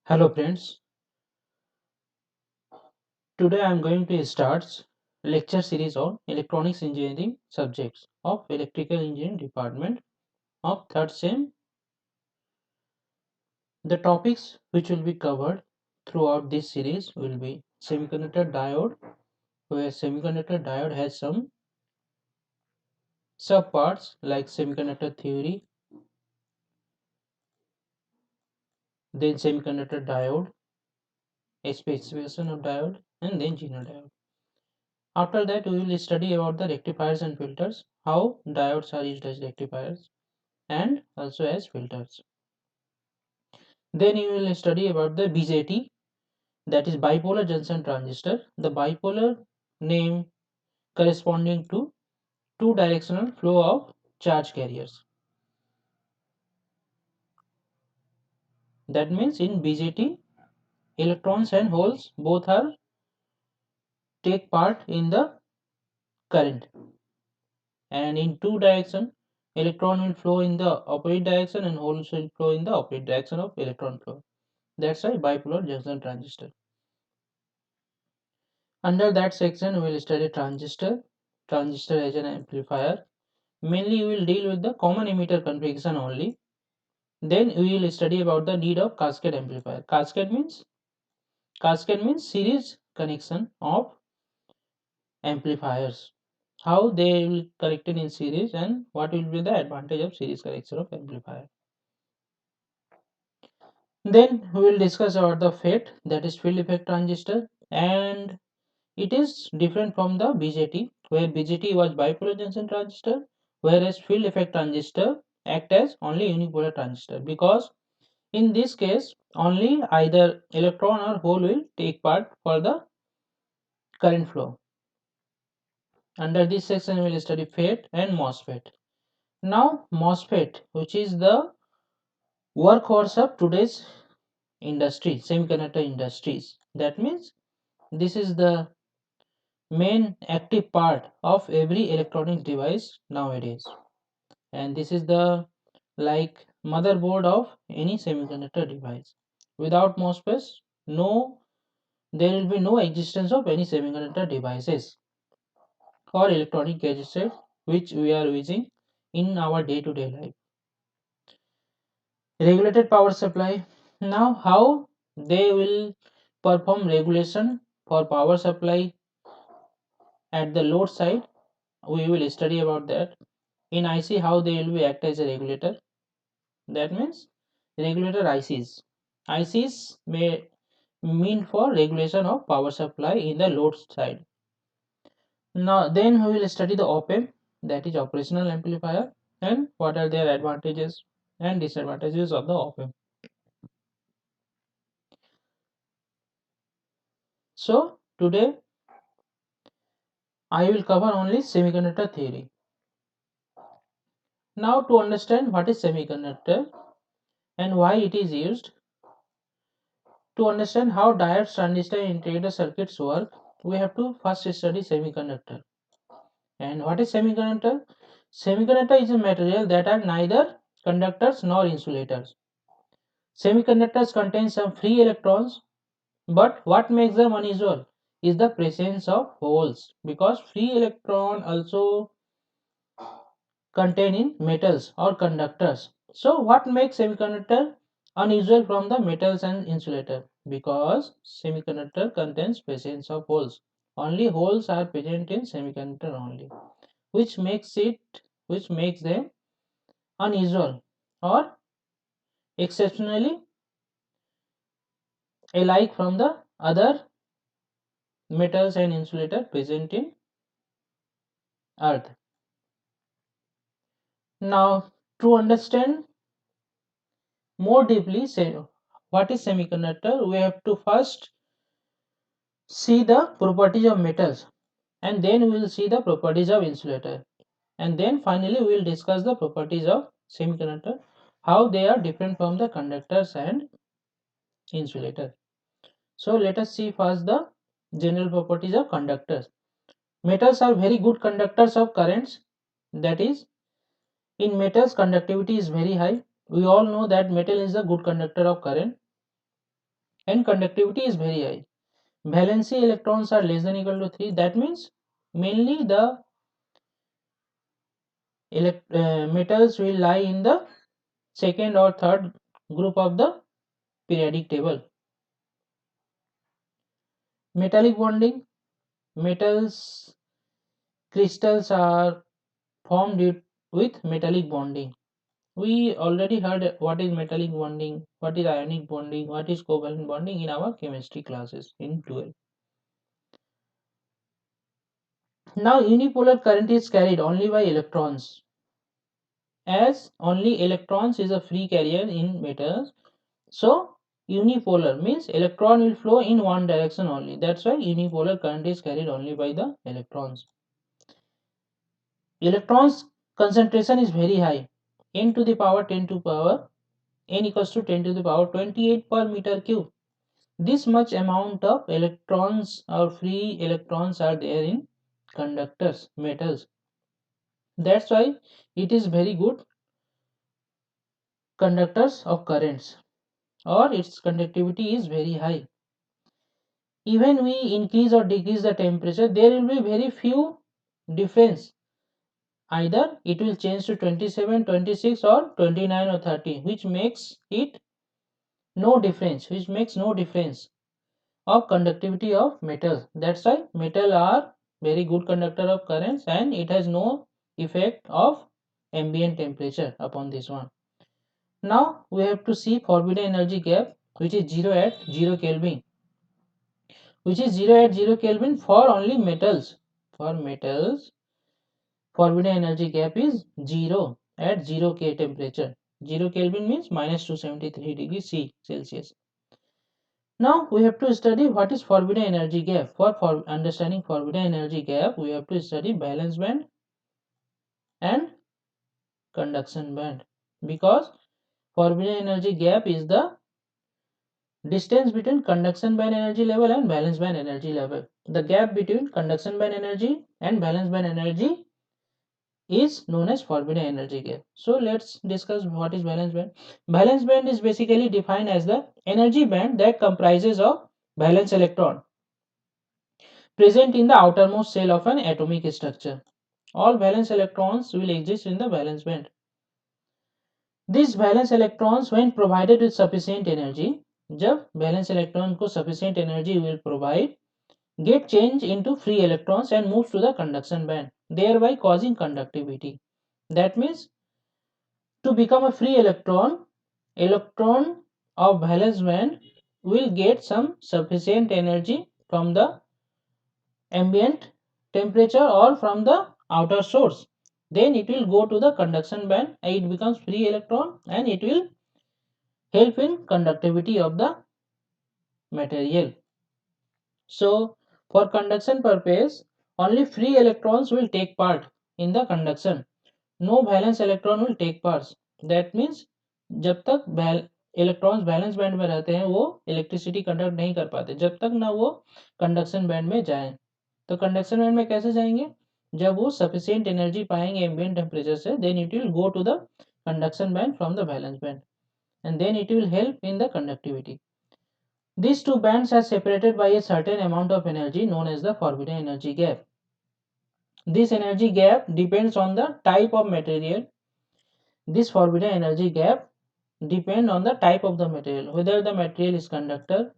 Hello friends, today I am going to start lecture series on electronics engineering subjects of electrical engineering department of third sem. The topics which will be covered throughout this series will be semiconductor diode, where semiconductor diode has some subparts like semiconductor theory, then semiconductor diode, a specification of diode, and then general diode. After that we will study about the rectifiers and filters, how diodes are used as rectifiers and also as filters. Then you will study about the BJT, that is bipolar junction transistor. The bipolar name corresponding to two directional flow of charge carriers. That means in BJT, electrons and holes both are take part in the current, and in two direction, electron will flow in the opposite direction and holes will flow in the opposite direction of electron flow. That's why bipolar junction transistor. Under that section, we will study transistor. Transistor as an amplifier. Mainly, we will deal with the common emitter configuration only. Then we will study about the need of cascade amplifier. Cascade means series connection of amplifiers. How they will connected in series and what will be the advantage of series connection of amplifier. Then we will discuss about the FET, that is field effect transistor, and it is different from the BJT, where BJT was bipolar junction transistor, whereas field effect transistor act as only unipolar transistor, because in this case only either electron or hole will take part for the current flow. Under this section we will study FET and MOSFET. Now MOSFET, which is the workhorse of today's industry, semiconductor industries. That means this is the main active part of every electronic device nowadays, and this is the like motherboard of any semiconductor device. Without MOSFETs, no, there will be no existence of any semiconductor devices or electronic gadgets which we are using in our day-to-day life. Regulated power supply. Now how they will perform regulation for power supply at the load side, we will study about that. In IC, how they will be act as a regulator. That means regulator ICs. ICs may mean for regulation of power supply in the load side. Now then we will study the op-amp, that is operational amplifier, and what are their advantages and disadvantages of the op-amp. So today I will cover only semiconductor theory. Now to understand what is semiconductor and why it is used, to understand how diodes, transistor, and integrated circuits work, we have to first study semiconductor. And what is semiconductor? Semiconductor is a material that are neither conductors nor insulators. Semiconductors contain some free electrons, but what makes them unusual is the presence of holes, because free electron also contain in metals or conductors. So what makes semiconductor unusual from the metals and insulator? Because semiconductor contains presence of holes. Only holes are present in semiconductor only, which makes it which makes them unusual or exceptionally alike from the other metals and insulator present in earth. Now to understand more deeply say what is semiconductor, we have to first see the properties of metals, and then we will see the properties of insulator, and then finally we will discuss the properties of semiconductor, how they are different from the conductors and insulator. So let us see first the general properties of conductors. Metals are very good conductors of currents, that is, in metals conductivity is very high. We all know that metal is a good conductor of current. and conductivity is very high. Valency electrons are less than equal to 3. That means mainly the metals will lie in the second or third group of the periodic table. Metallic bonding, metals crystals are formed with metallic bonding. We already heard what is metallic bonding, what is ionic bonding, what is covalent bonding in our chemistry classes in 12. Now unipolar current is carried only by electrons, as only electrons is a free carrier in metals. So unipolar means electron will flow in one direction only. That's why unipolar current is carried only by the electrons. Electrons concentration is very high, n to the power 10 to power n equals to 10 to the power 28 per meter cube. This much amount of electrons or free electrons are there in conductors, metals. That's why it is very good conductors of currents, or its conductivity is very high. Even we increase or decrease the temperature, there will be very few difference. Either it will change to 27, 26 or 29 or 30, which makes it no difference, which makes no difference of conductivity of metal. That's why metal are very good conductor of currents, and it has no effect of ambient temperature upon this one. Now we have to see forbidden energy gap, which is 0 at 0 Kelvin, which is 0 at 0 Kelvin for only metals. For metals, forbidden energy gap is 0 at 0 K temperature. 0 Kelvin means minus 273 degrees C Celsius. Now we have to study what is forbidden energy gap. For understanding forbidden energy gap, we have to study valence band and conduction band, because forbidden energy gap is the distance between conduction band energy level and valence band energy level. The gap between conduction band energy and valence band energy is known as forbidden energy gap. So let's discuss what is valence band. Valence band is basically defined as the energy band that comprises of valence electron present in the outermost shell of an atomic structure. All valence electrons will exist in the valence band. These valence electrons, when provided with sufficient energy, जब valence electron को sufficient energy will provide, get changed into free electrons and moves to the conduction band, thereby causing conductivity. That means to become a free electron, electron of valence band will get some sufficient energy from the ambient temperature or from the outer source. Then it will go to the conduction band and it becomes free electron, and it will help in conductivity of the material. So for conduction purpose, only free electrons will take part in the conduction. No valence electron will take part. That means जब तक electrons valence band में रहते हैं वो electricity conduct नहीं कर पाते जब तक ना वो कंडक्शन बैंड में जाएं. तो कंडक्शन बैंड में कैसे जाएंगे? जब वो सफिशिएंट एनर्जी पाएंगे एम्बिएंट टेम्परेचर से, then it will go to the conduction band from the valence band, and then it will help in the conductivity. These two bands are separated by a certain amount of energy known as the forbidden energy gap. This energy gap depends on the type of material. This forbidden energy gap depends on the type of the material, whether the material is conductor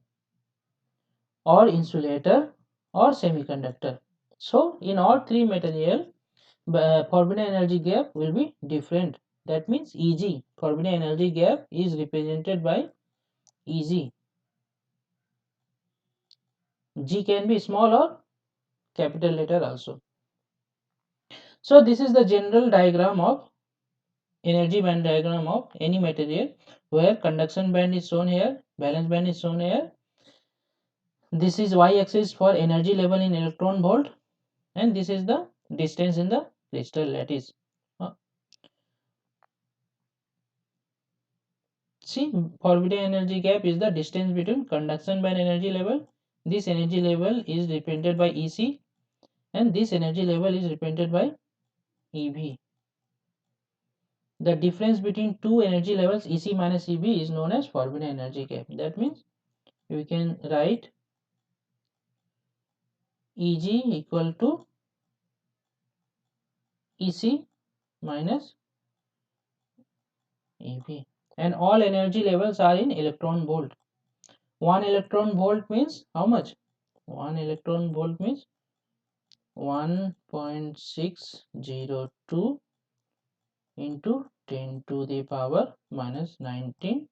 or insulator or semiconductor. So in all three material, forbidden energy gap will be different. That means Eg, forbidden energy gap is represented by Eg. G can be small or capital letter also. So this is the general diagram of energy band diagram of any material, where conduction band is shown here, valence band is shown here. This is y-axis for energy level in electron volt, and this is the distance in the crystal lattice. See, forbidden energy gap is the distance between conduction band energy level. This energy level is represented by EC, and this energy level is represented by EV. The difference between two energy levels EC minus EV is known as forbidden energy gap. That means we can write Eg equal to Ec minus Ev, and all energy levels are in electron volt. 1 electron volt means how much? 1 electron volt means 1.602 into 10 to the power minus 19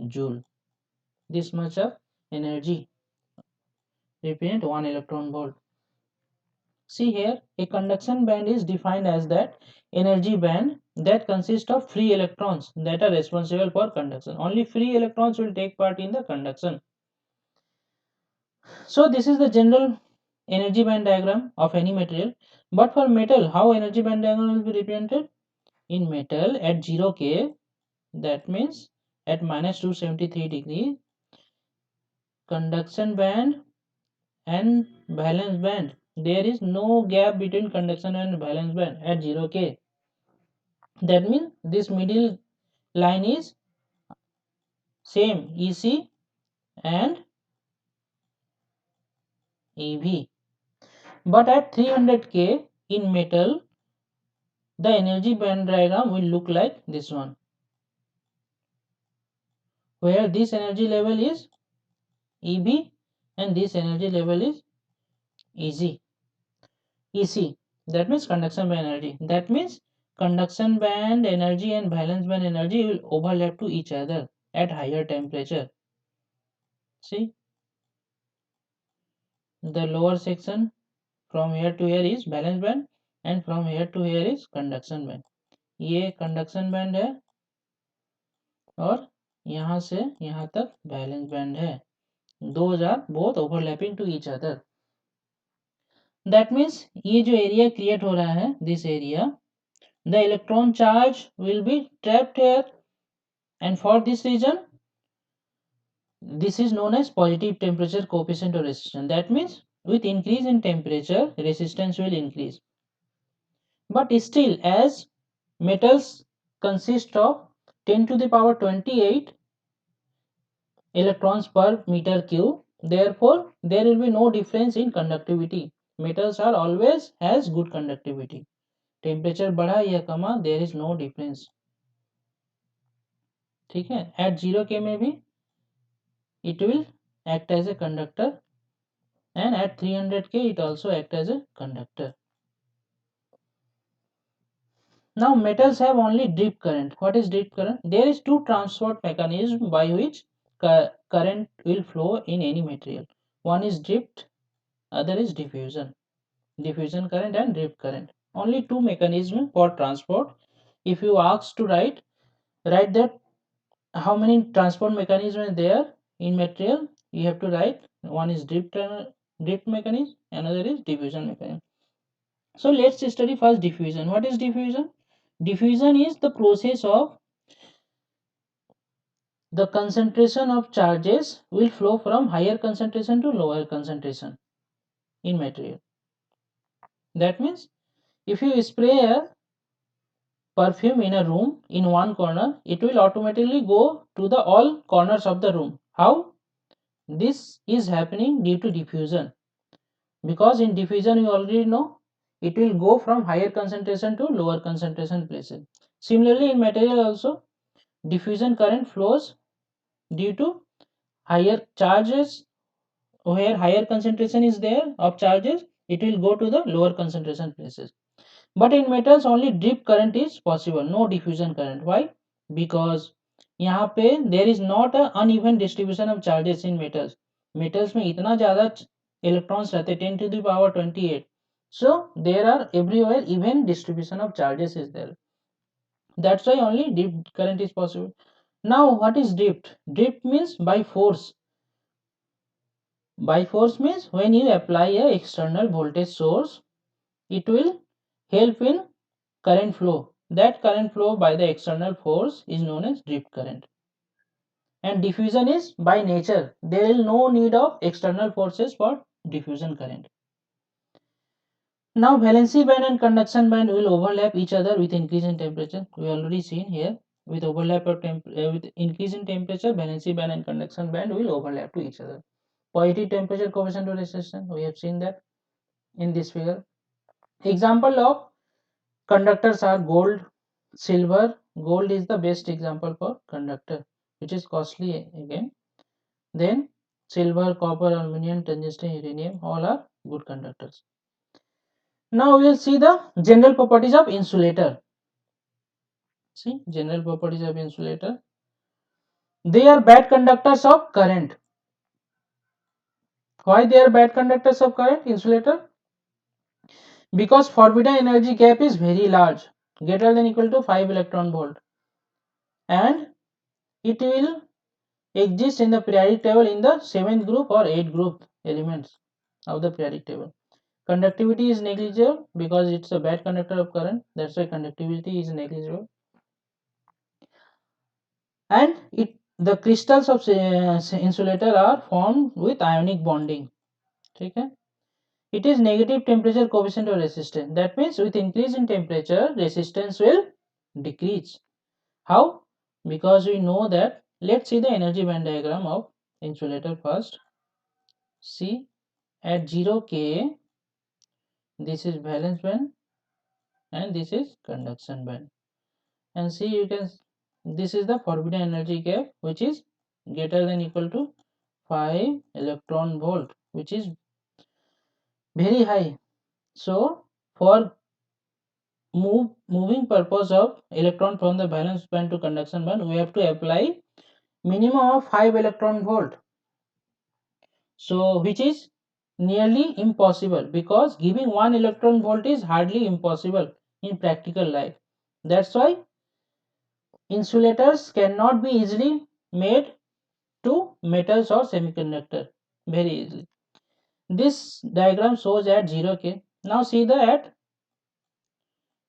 joule. This much of energy represent 1 electron volt. See here, a conduction band is defined as that energy band that consists of free electrons that are responsible for conduction. Only free electrons will take part in the conduction. So this is the general energy band diagram of any material. But for metal, how energy band diagram will be represented? In metal at 0K, that means at minus 273 degree, conduction band and valence band, there is no gap between conduction and valence band at 0K. That means this middle line is same EC and EV. But at 300K in metal, the energy band diagram will look like this one, where this energy level is EB and this energy level is EG. EC, that means conduction band energy. That means conduction band energy and valence band energy will overlap to each other at higher temperature. See, the lower section from here to here is valence band and from here to here is conduction band. ये conduction band है और यहाँ से यहाँ तक valence band है. Those are both overlapping to each other. That means ये जो area create हो रहा है, this area, the electron charge will be trapped here, and for this reason this is known as positive temperature coefficient or resistance. That means with increase in temperature resistance will increase. But still, as metals consist of 10 to the power 28 electrons per meter cube, therefore there will be no difference in conductivity. Metals are always has good conductivity. Temperature बढ़ा या कमा, there is no difference. ठीक है, at 0K में भी it will act as a conductor, and at 300K it also act as a conductor. Now metals have only drift current. What is drift current? There is two transport mechanism by which current will flow in any material. One is drift, other is diffusion. Diffusion current and drift current. Only two mechanisms for transport. If you ask to write that how many transport mechanisms are there in material, you have to write one is drift mechanism, another is diffusion mechanism. So let's study first diffusion. What is diffusion? Diffusion is the process of the concentration of charges will flow from higher concentration to lower concentration in material. That means if you spray a perfume in a room in one corner, it will automatically go to the all corners of the room. How? This is happening due to diffusion. Because in diffusion you already know it will go from higher concentration to lower concentration places. Similarly in material also diffusion current flows due to higher charges. Where higher concentration is there of charges, it will go to the lower concentration places. But in metals only drift current is possible, no diffusion current. Why? Because यहाँ पे there is not a uneven distribution of charges in metals. Metals में इतना ज़्यादा electrons रहते 10 to the power 28. So there are everywhere even distribution of charges is there. That's why only drift current is possible. Now what is drift? Drift means by force. By force means when you apply a external voltage source, it will help in current flow. That current flow by the external force is known as drift current. And diffusion is by nature. There is no need of external forces for diffusion current. Now valency band and conduction band will overlap each other with increase in temperature. We already seen here. with overlap of with increase in temperature, valency band and conduction band will overlap to each other. Positive temperature coefficient of resistance, we have seen that in this figure. Example of conductors are gold, silver. Gold is the best example for conductor, which is costly again. Then silver, copper, aluminum, tungsten, uranium, all are good conductors. Now we will see the general properties of insulator. See, general properties of insulator. They are bad conductors of current. Why they are bad conductors of current, insulator? Because forbidden energy gap is very large, greater than equal to 5 electron volt, and it will exist in the periodic table in the 7th group or 8th group elements of the periodic table. Conductivity is negligible because it's a bad conductor of current, that's why conductivity is negligible. And the crystals of insulator are formed with ionic bonding. Okay? It is negative temperature coefficient of resistance. That means with increase in temperature, resistance will decrease. How? Because we know that, let's see the energy band diagram of insulator first. See, at 0 K, this is valence band and this is conduction band. And see, you can, this is the forbidden energy gap, which is greater than equal to 5 electron volt, which is very high. So for moving purpose of electron from the valence band to conduction band, we have to apply minimum of 5 electron volt. So which is nearly impossible, because giving 1 electron volt is hardly impossible in practical life. That's why insulators cannot be easily made to metals or semiconductor very easily. This diagram shows at 0 K. Now see the at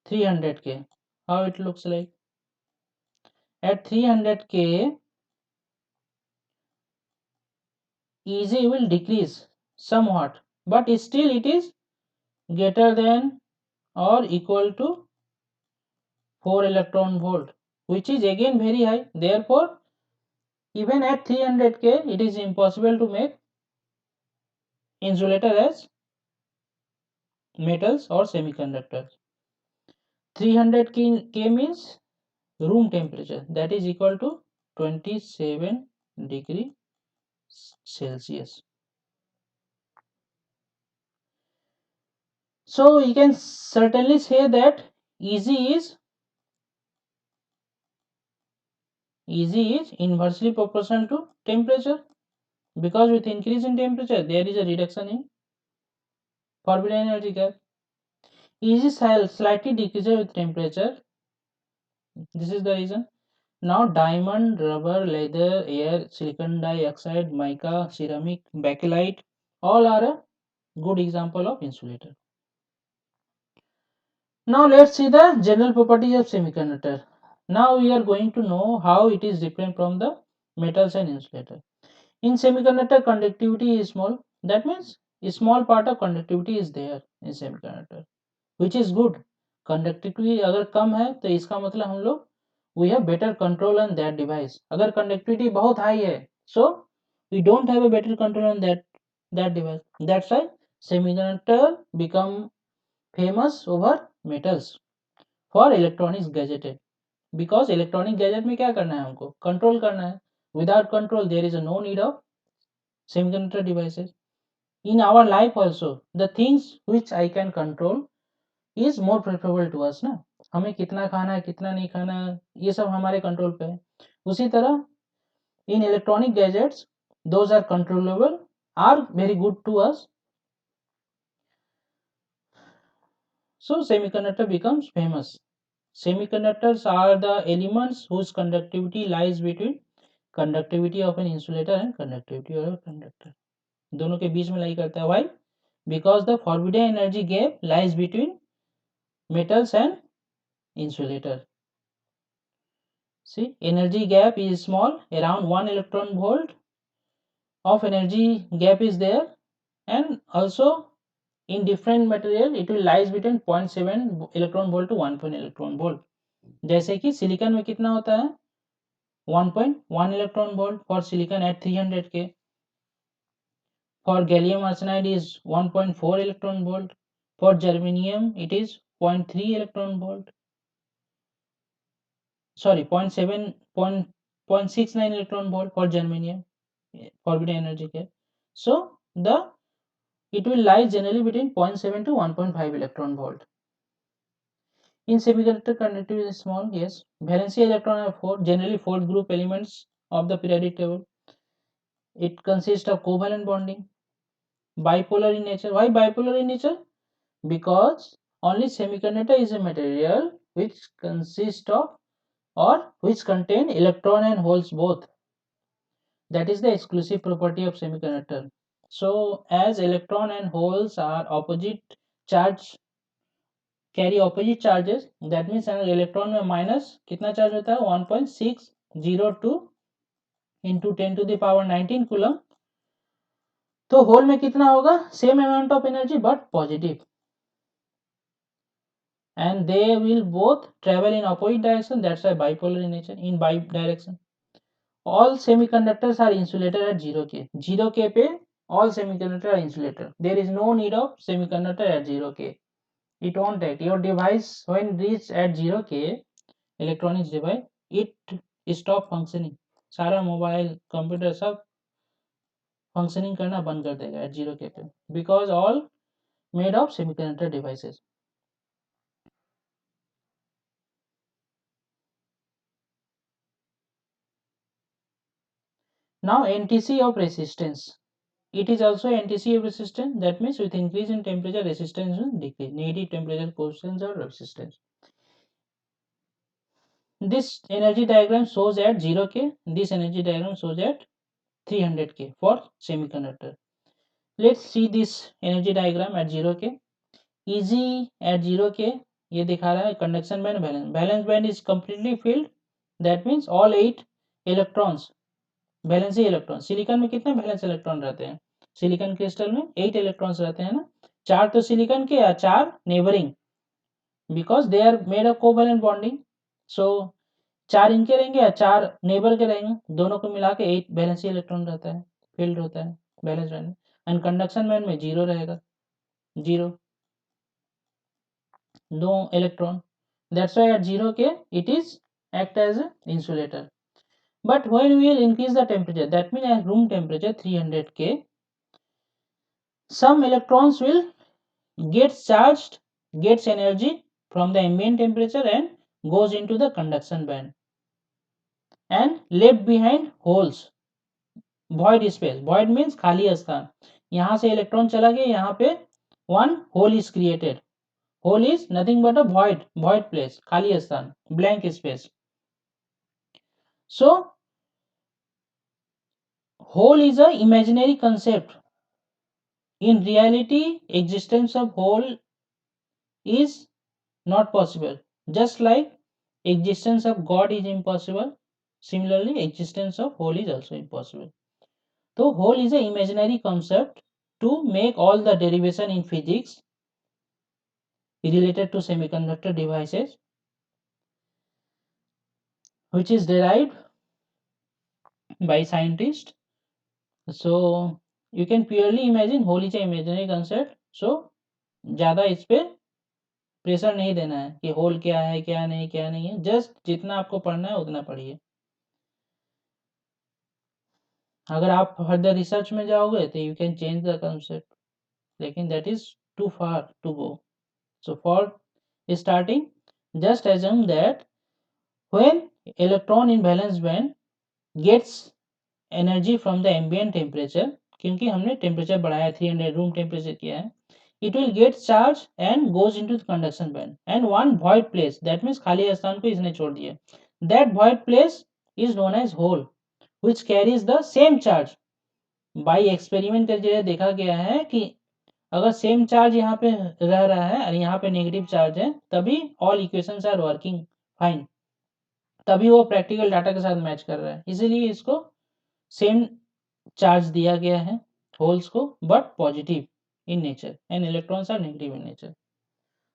300 K, how it looks like. At 300 K, Eg will decrease somewhat, but still it is greater than or equal to 4 electron volt, which is again very high. Therefore, even at 300 K, it is impossible to make insulator as metals or semiconductors. 300 K means room temperature, that is equal to 27 degree Celsius. So you can certainly say that Eg is inversely proportional to temperature, because with increase in temperature there is a reduction in forbidden energy gap. Eg slightly decreases with temperature. This is the reason. Now diamond, rubber, leather, air, silicon dioxide, mica, ceramic, bakelite, all are a good example of insulator. Now let's see the general properties of semiconductor. Now we are going to know how it is different from the metals and insulator. In semiconductor, conductivity is small. That means a small part of conductivity is there in semiconductor, which is good. Conductivity अगर कम है तो इसका मतलब हम लोग we have better control on that device. अगर conductivity बहुत high है, so we don't have a better control on that device. That's why semiconductor become famous over metals for electronics gadget, because electronic gadget में क्या करना है, हमको control करना है. Without control there is no need of semiconductor devices. In our life also, the things which I can control is more preferable to us ना. हमें कितना खाना है कितना नहीं खाना है, ये सब हमारे कंट्रोल पे है. उसी तरह in electronic gadgets, those are controllable, are very good to us. So semiconductor becomes famous. Semiconductors are the elements whose conductivity lies between conductivity of an insulator and conductivity of a conductor. दोनों के बीच में लाई करता है. Why? Because the forbidden energy gap lies between metals and insulator. See, energy gap is small, around 1 electron volt of energy gap is there, and also in different material it will lies between 0.7 electron volt to 1 electron volt. जैसे कि silicon में कितना होता है 1.1 electron volt for silicon at 300 K. For gallium arsenide is 1.4 electron volt. For germanium it is 0.3 electron volt. Sorry, 0.69 electron volt for germanium, forbidden energy here. So it will lie generally between 0.7 to 1.5 electron volt. In semiconductor, conductivity is small, yes. Valency electron are 4, generally 4 group elements of the periodic table. It consists of covalent bonding, bipolar in nature. Why bipolar in nature? Because only semiconductor is a material which consists of or which contain electron and holes both. That is the exclusive property of semiconductor. So as electron and holes are opposite charge, carry opposite charges, that means अगर electron में minus कितना charge होता है 1.602 into 10 to the power 19 coulomb, तो whole में कितना होगा same amount of energy but positive, and they will both travel in opposite direction. That's why bipolar in nature, in bi-direction. All semiconductors are insulated at 0K. 0K पे all semiconductors are insulated. There is no need of semiconductor at 0K. It won't act. Your device when reach at 0K, electronics device, it stop functioning. सारा mobile computer सब functioning करना बंद कर देगा at 0K पे, because all made of semiconductor devices. Now NTC of resistance. It is also NTC of resistance. That means with increase in temperature, resistance will decrease. Negative temperature coefficient or resistance. This energy diagram shows at 0K. This energy diagram shows at 300K for semiconductor. Let's see this energy diagram at 0K. Easy at 0K. ये दिखा रहा है conduction band valence. Valence band is completely filled. That means all 8 electrons. Valency electron silicon में कितने valence electron रहते हैं silicon crystal में 8 electrons रहते हैं ना 4 तो सिलिकॉन के या 4 neighbouring because they are made of covalent bonding so 4 इनके रहेंगे या 4 नेबर के रहेंगे दोनों को मिला के 8 वैलेंसी इलेक्ट्रॉन रहता है फील्ड होता है बैलेंस बैंड में एंड कंडक्शन बैंड में 0 रहेगा 0 दो electron that's why at 0K it is act as a insulator. But when we will increase the temperature, that means at room temperature 300K, some electrons will get charged, gets energy from the ambient temperature and goes into the conduction band and left behind holes, void space. Void means खाली स्थान. यहाँ से electron चला गया यहाँ पे one hole is created. Hole is nothing but a void place, खाली स्थान, blank space. So hole is a imaginary concept. In reality, existence of hole is not possible. Just like existence of God is impossible, similarly existence of hole is also impossible. So hole is an imaginary concept to make all the derivation in physics related to semiconductor devices, which is derived by scientists. So you can purely imagine hole is an imaginary concept. So ज़्यादा इस पे pressure नहीं देना है कि whole क्या है क्या नहीं है जस्ट जितना आपको पढ़ना है उतना पढ़िए. अगर आप फर्दर रिसर्च में जाओगे तो you can change the concept लेकिन that is too far to go. So for starting just assume that when electron in valence band gets energy from the ambient temperature क्योंकि हमने टेम्परेचर बढ़ाया 300 room temperature किया है it will get charged and goes into the conduction band and one void place that means खाली स्थान को इसने छोड़ दिया that void place is known as hole which carries the same charge. By experiment के जरिए देखा गया है कि अगर सेम चार्ज यहाँ पे रह रहा है और यहाँ पे नेगेटिव चार्ज है तभी all equations are working fine तभी वो प्रैक्टिकल डाटा के साथ मैच कर रहा है इसीलिए इसको सेम चार्ज दिया गया है होल्स को but positive in nature and electrons are negative in nature.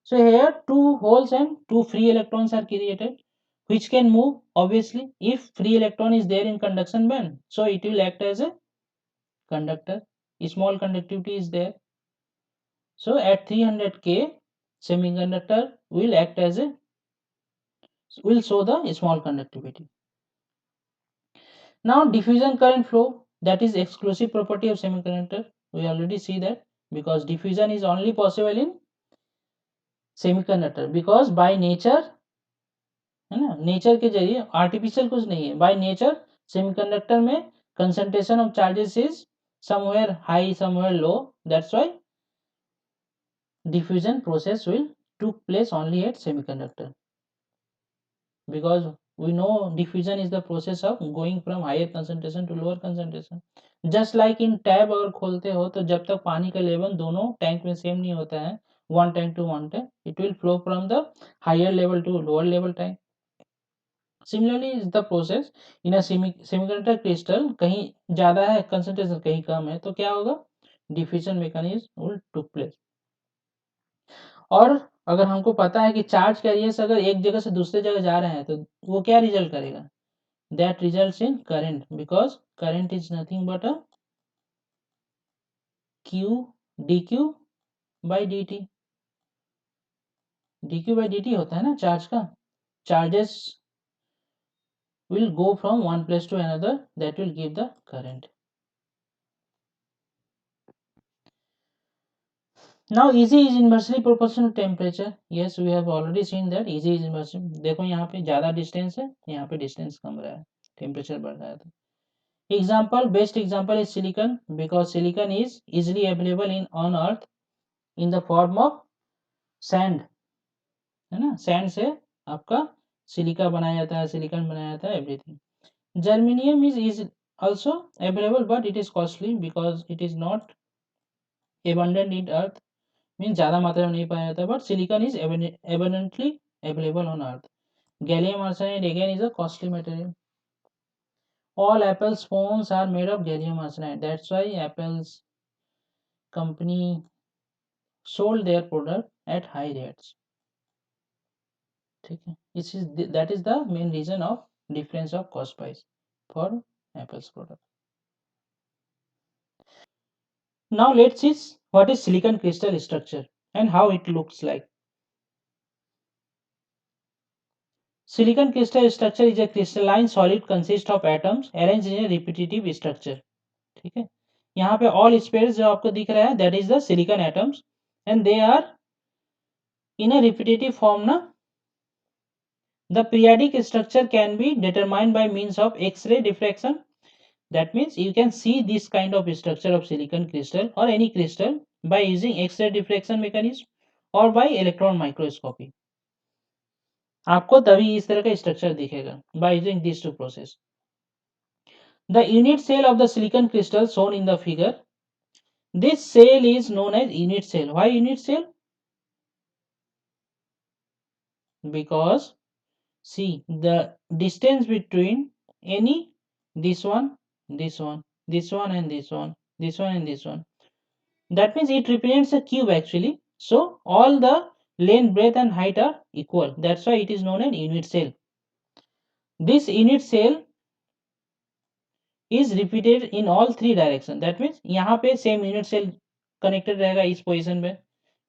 So here two holes and two free electrons are created, which can move obviously if free electron is there in conduction band, so it will act as a conductor. Small conductivity is there, so at 300 K semiconductor will act as a, will show the small conductivity. Now diffusion current flow, that is exclusive property of semiconductor. We already see that, because diffusion is only possible in semiconductor, because by nature, है ना, nature के जरिए, artificial कुछ नहीं है, by nature semiconductor में concentration of charges is somewhere high, somewhere low. That's why diffusion process will took place only at semiconductor, because we know diffusion is the process of going from higher concentration to lower concentration. Just like in tab अगर खोलते हो तो जब तक पानी का level दोनों tank में सेम नहीं होता है, one tank to one tank, it will flow from the higher level to lower level tank. Similarly is the process in a semiconductor crystal, कहीं ज़्यादा है concentration, कहीं कम है, तो क्या होगा, diffusion mechanism will took place. और अगर हमको पता है कि चार्ज कैरियर्स अगर एक जगह से दूसरे जगह जा रहे हैं तो वो क्या रिजल्ट करेगा, that results in current, because current is nothing but a q dq by dt. dq by dt होता है ना चार्ज का, charges will go from one place to another, that will give the current. Now Eg is inversely proportional to temperature. Yes, we have already seen that Eg is inversely. देखो यहाँ पे ज़्यादा distance है, यहाँ पे distance कम रहा है, temperature बढ़ रहा है. तो example, best example is silicon, because silicon is easily available in on earth in the form of sand, है ना, सैंड से आपका सिलिका बनाया जाता है, सिलिकन बनाया जाता है, everything. Germanium is also available, but it is costly because it is not abundant in earth, mean ज़्यादा मात्रा में नहीं पाया जाता, but silicon is abundantly available on earth. Gallium arsenide again is a costly material. All Apple's phones are made of gallium arsenide. That's why Apple's company sold their product at high rates. ठीक है, that is the main reason of difference of cost price for Apple's product. Now let's see what is silicon crystal structure and how it looks like. Silicon crystal structure is a crystalline solid consist of atoms arranged in a repetitive structure. ठीक है, यहाँ पे all spares जो आपको दिख रहा है, that is the silicon atoms and they are in a repetitive form ना. The periodic structure can be determined by means of X-ray diffraction. That means you can see this kind of structure of silicon crystal or any crystal by using X-ray diffraction mechanism or by electron microscopy. आपको तभी इस तरह का structure दिखेगा by using these two process. The unit cell of the silicon crystal shown in the figure. This cell is known as unit cell. Why unit cell? Because see the distance between any this one, this one, this one and this one, this one and this one. That means it represents a cube actually. So all the length, breadth and height are equal. That's why it is known as unit cell. This unit cell is repeated in all three directions. That means यहाँ पे same unit cell connected रहेगा इस position पे,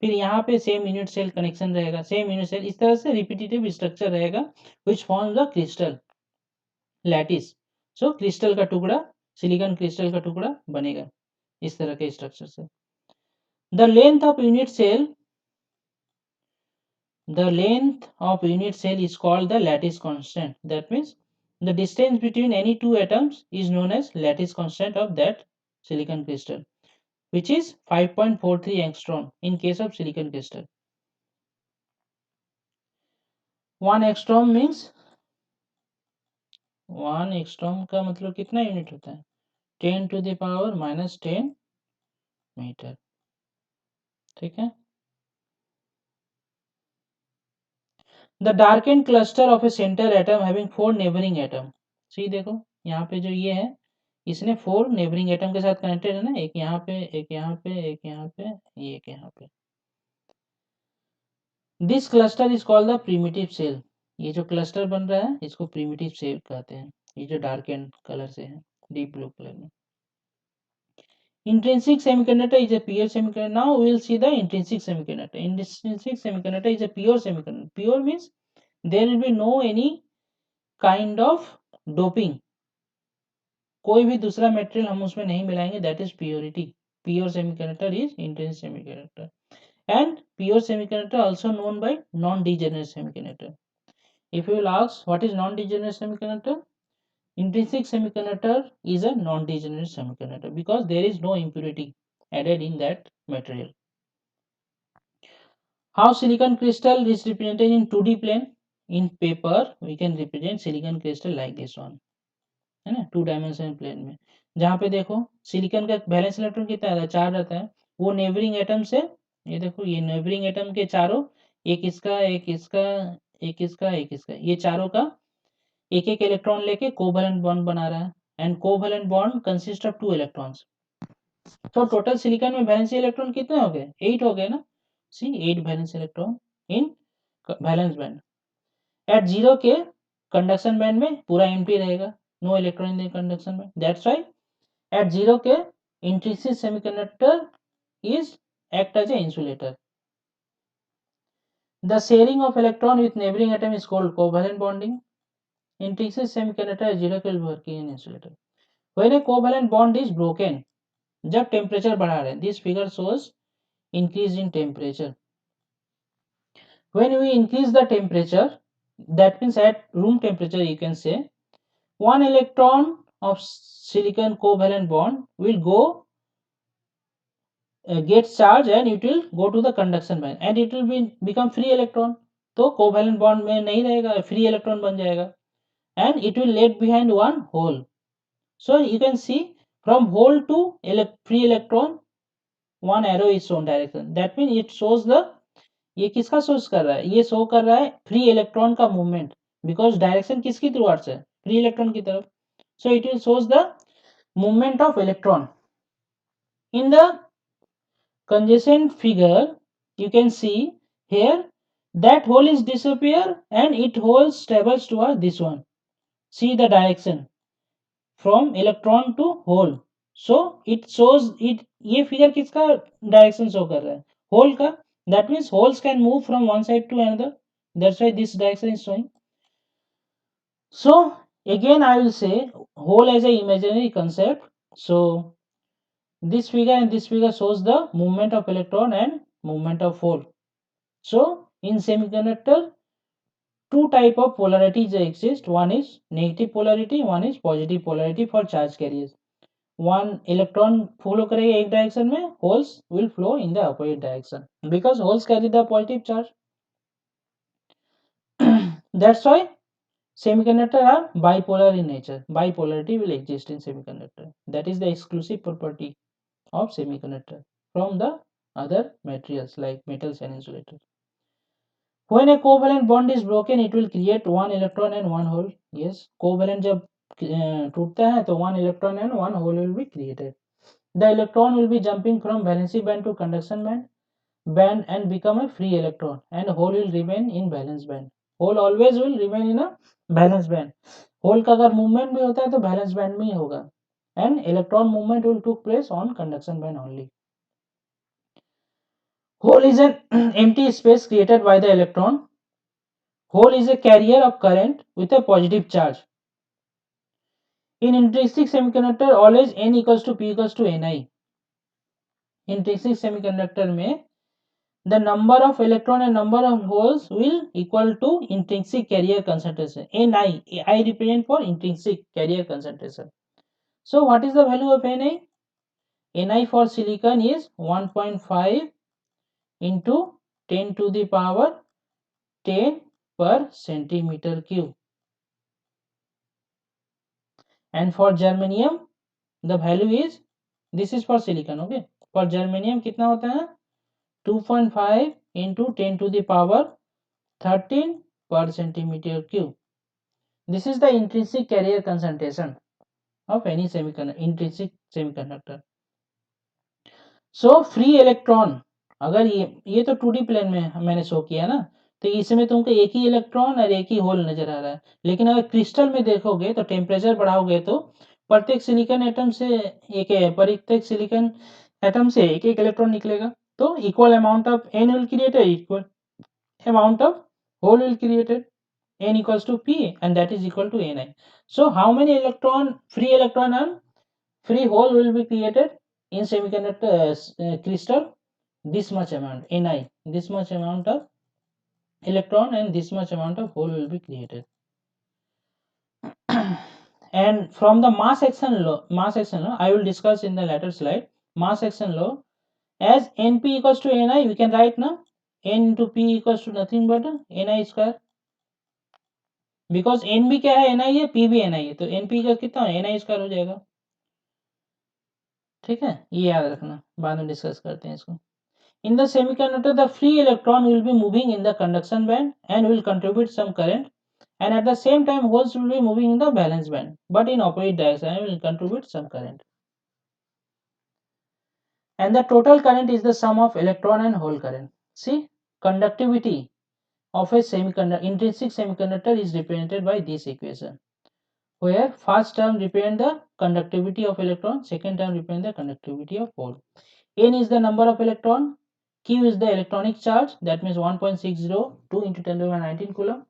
फिर यहाँ पे same unit cell connection रहेगा, same unit cell, इस तरह से repetitive structure रहेगा which forms the crystal lattice. So crystal का टुकड़ा, silicon crystal का टुकड़ा बनेगा इस तरह के structure से. The length of unit cell, the length of unit cell is called the lattice constant. That means the distance between any two atoms is known as lattice constant of that silicon crystal, which is 5.43 angstrom in case of silicon crystal. 1 angstrom means 1 angstrom का मतलब कितना unit होता है, 10 to the power minus 10 metre. ठीक है. The darkened cluster of a center atom having 4 neighboring atom. See देखो यहाँ पे जो ये है, इसने 4 neighboring atom के साथ कनेक्टेड है ना, एक यहाँ पे, एक यहाँ पे, एक यहाँ पे, एक यहाँ पे. This cluster is called the primitive cell. ये जो क्लस्टर बन रहा है इसको प्रिमिटिव सेल कहते हैं। ये जो डार्क एंड कलर से है, डीप ब्लू कलर में। Intrinsic semiconductor is a pure semiconductor. Now we will see the intrinsic semiconductor. Intrinsic semiconductor is a pure semiconductor. Pure means there will be no any kind of doping. कोई भी दूसरा material हम उसमें नहीं मिलाएंगे, that is purity. Pure semiconductor is intrinsic semiconductor, and pure semiconductor also known by non-degenerate semiconductor. If you will ask what is non-degenerate semiconductor, intrinsic semiconductor is a non-degenerate semiconductor because there is no impurity added in that material. How silicon crystal is represented in 2D plane? In paper, we can represent silicon crystal like this one, है ना, 2 dimensional plane में। जहाँ पे देखो silicon का valence electron कितना रहता है, 4 रहता है। वो नेबरिंग एटम से, ये देखो ये नेबरिंग एटम के चारों, एक इसका एक इसका एक इसका एक इसका, ये चारों का एक एक इलेक्ट्रॉन लेके कोवैलेंट बॉन्ड बना रहा है, and covalent bond consist of 2 electrons. तो टोटल सिलिकॉन में वैलेंसी इलेक्ट्रॉन कितने हो गए, 8 हो गए ना। See 8 valence electron in valence band. At 0 K conduction band में पूरा एम्प्टी रहेगा, no electron in conduction band, that's why at 0 K intrinsic semiconductor is act as a insulator. The sharing of electron with neighboring atom is called covalent bonding. Intrinsic semiconductor is 0 will work in insulator. When a covalent bond is broken, जब temperature बढ़ा रहे हैं, this figure shows increase in temperature. When we increase the temperature, that means at room temperature, you can say one electron of silicon covalent bond will go gets charged and it will go to the conduction band and it will become free electron. तो covalent bond में नहीं रहेगा, free electron बन जाएगा, and it will leave behind one hole. So you can see from hole to free electron, one arrow is shown direction. That means it shows the, ये किसका सोच कर रहा है, ये शो कर रहा है फ्री इलेक्ट्रॉन का मूवमेंट, बिकॉज डायरेक्शन किसकी टुवर्ड्स है, फ्री इलेक्ट्रॉन की तरफ. सो it will shows the movement of electron. In the conjugation figure you can see here that hole is disappear and it holds travels toward this one. See the direction from electron to hole. So it shows it, ये figure किसका direction show कर रहा है, hole का. That means holes can move from one side to another, that's why this direction is showing. So again I will say hole as a imaginary concept. So this figure and this figure shows the movement of electron and movement of hole. So in semiconductor, two type of polarities exist. One is negative polarity, one is positive polarity for charge carriers. One electron flow करेगा एक direction में, holes will flow in the opposite direction because holes carry the positive charge. That's why semiconductor are bipolar in nature. Bipolarity will exist in semiconductor. That is the exclusive property of semiconductor from the other materials like metals and insulators. When a covalent bond is broken, it will create one electron and one hole. Yes, covalent जब टूटता है तो one electron and one hole will be created. The electron will be jumping from valency band to conduction band and become a free electron, and hole will remain in valence band. Hole always will remain in a valence band. Hole का अगर movement भी होता है तो valence band में ही होगा, and electron movement will took place on conduction band only. Hole is an empty space created by the electron. Hole is a carrier of current with a positive charge. In intrinsic semiconductor, always N equals to P equals to Ni. Intrinsic semiconductor में the number of electron and number of holes will equal to intrinsic carrier concentration. Ni, I represent for intrinsic carrier concentration. So what is the value of Ni? Ni for silicon is 1.5 into 10 to the power 10 per centimeter cube. And for germanium the value is, this is for silicon, okay. For germanium कितना होता है, 2.5 into 10 to the power 13 per centimeter cube. This is the intrinsic carrier concentration of any intrinsic semiconductor. So free electron अगर ये तो 2D plane में मैंने show किया ना, तो इसमें तुमको एक ही इलेक्ट्रॉन और एक ही होल नजर आ रहा है। लेकिन अगर क्रिस्टल में देखोगे तो टेम्परेचर बढ़ाओगे तो प्रत्येक सिलिकॉन एटम से प्रत्येक सिलिकॉन एटम से एक एक इलेक्ट्रॉन निकलेगा, तो equal amount of n will created, equal amount of hole will created, n equals to p and that is equal to ni. So how many electron and free hole will be created in semiconductor crystal? This much amount ni, this much amount of electron and this much amount of hole will be created. And from the mass action law I will discuss in the later slide. Mass action law, as np equals to ni, we can write now n into p equals to nothing but ni square, because n भी क्या है, N आई है, P भी N आई है, तो N P का कितना N आई square हो जाएगा। ठीक है, ये याद रखना, बाद में डिस्कस करते हैं इसको। In the semiconductor the free electron will be moving in the conduction band and will contribute some current, and at the same time holes will be moving in the valence band but in opposite direction and will contribute some current, and the total current is the sum of electron and hole current. See, conductivity of a semiconductor, intrinsic semiconductor, is represented by this equation, where first term represent the conductivity of electron, second term represent the conductivity of hole. N is the number of electron, Q is the electronic charge, that means 1.602 into 10 to the 19 coulomb.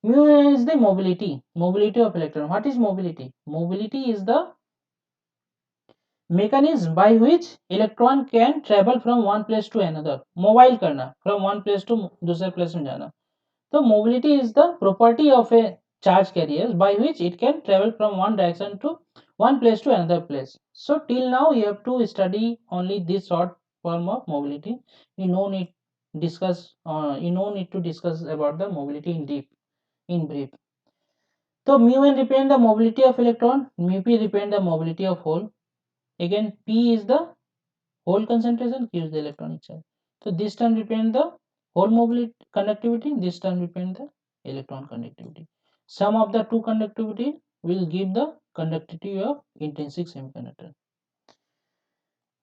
Mu is the mobility of electron. What is mobility? Mobility is the mechanism by which electron can travel from one place to another. Mobile करना, from one place to दूसरे place में जाना. So mobility is the property of a charge carrier by which it can travel from one direction to one place to another place. So till now you have to study only this short form of mobility. You no need to discuss about the mobility in brief. So mu n represent the mobility of electron, mu p represent the mobility of hole. Again p is the hole concentration, q is the electronic charge. So this term represent the hole mobility conductivity, this term represent the electron conductivity. Sum of the two conductivity will give the conductivity of intrinsic semiconductor.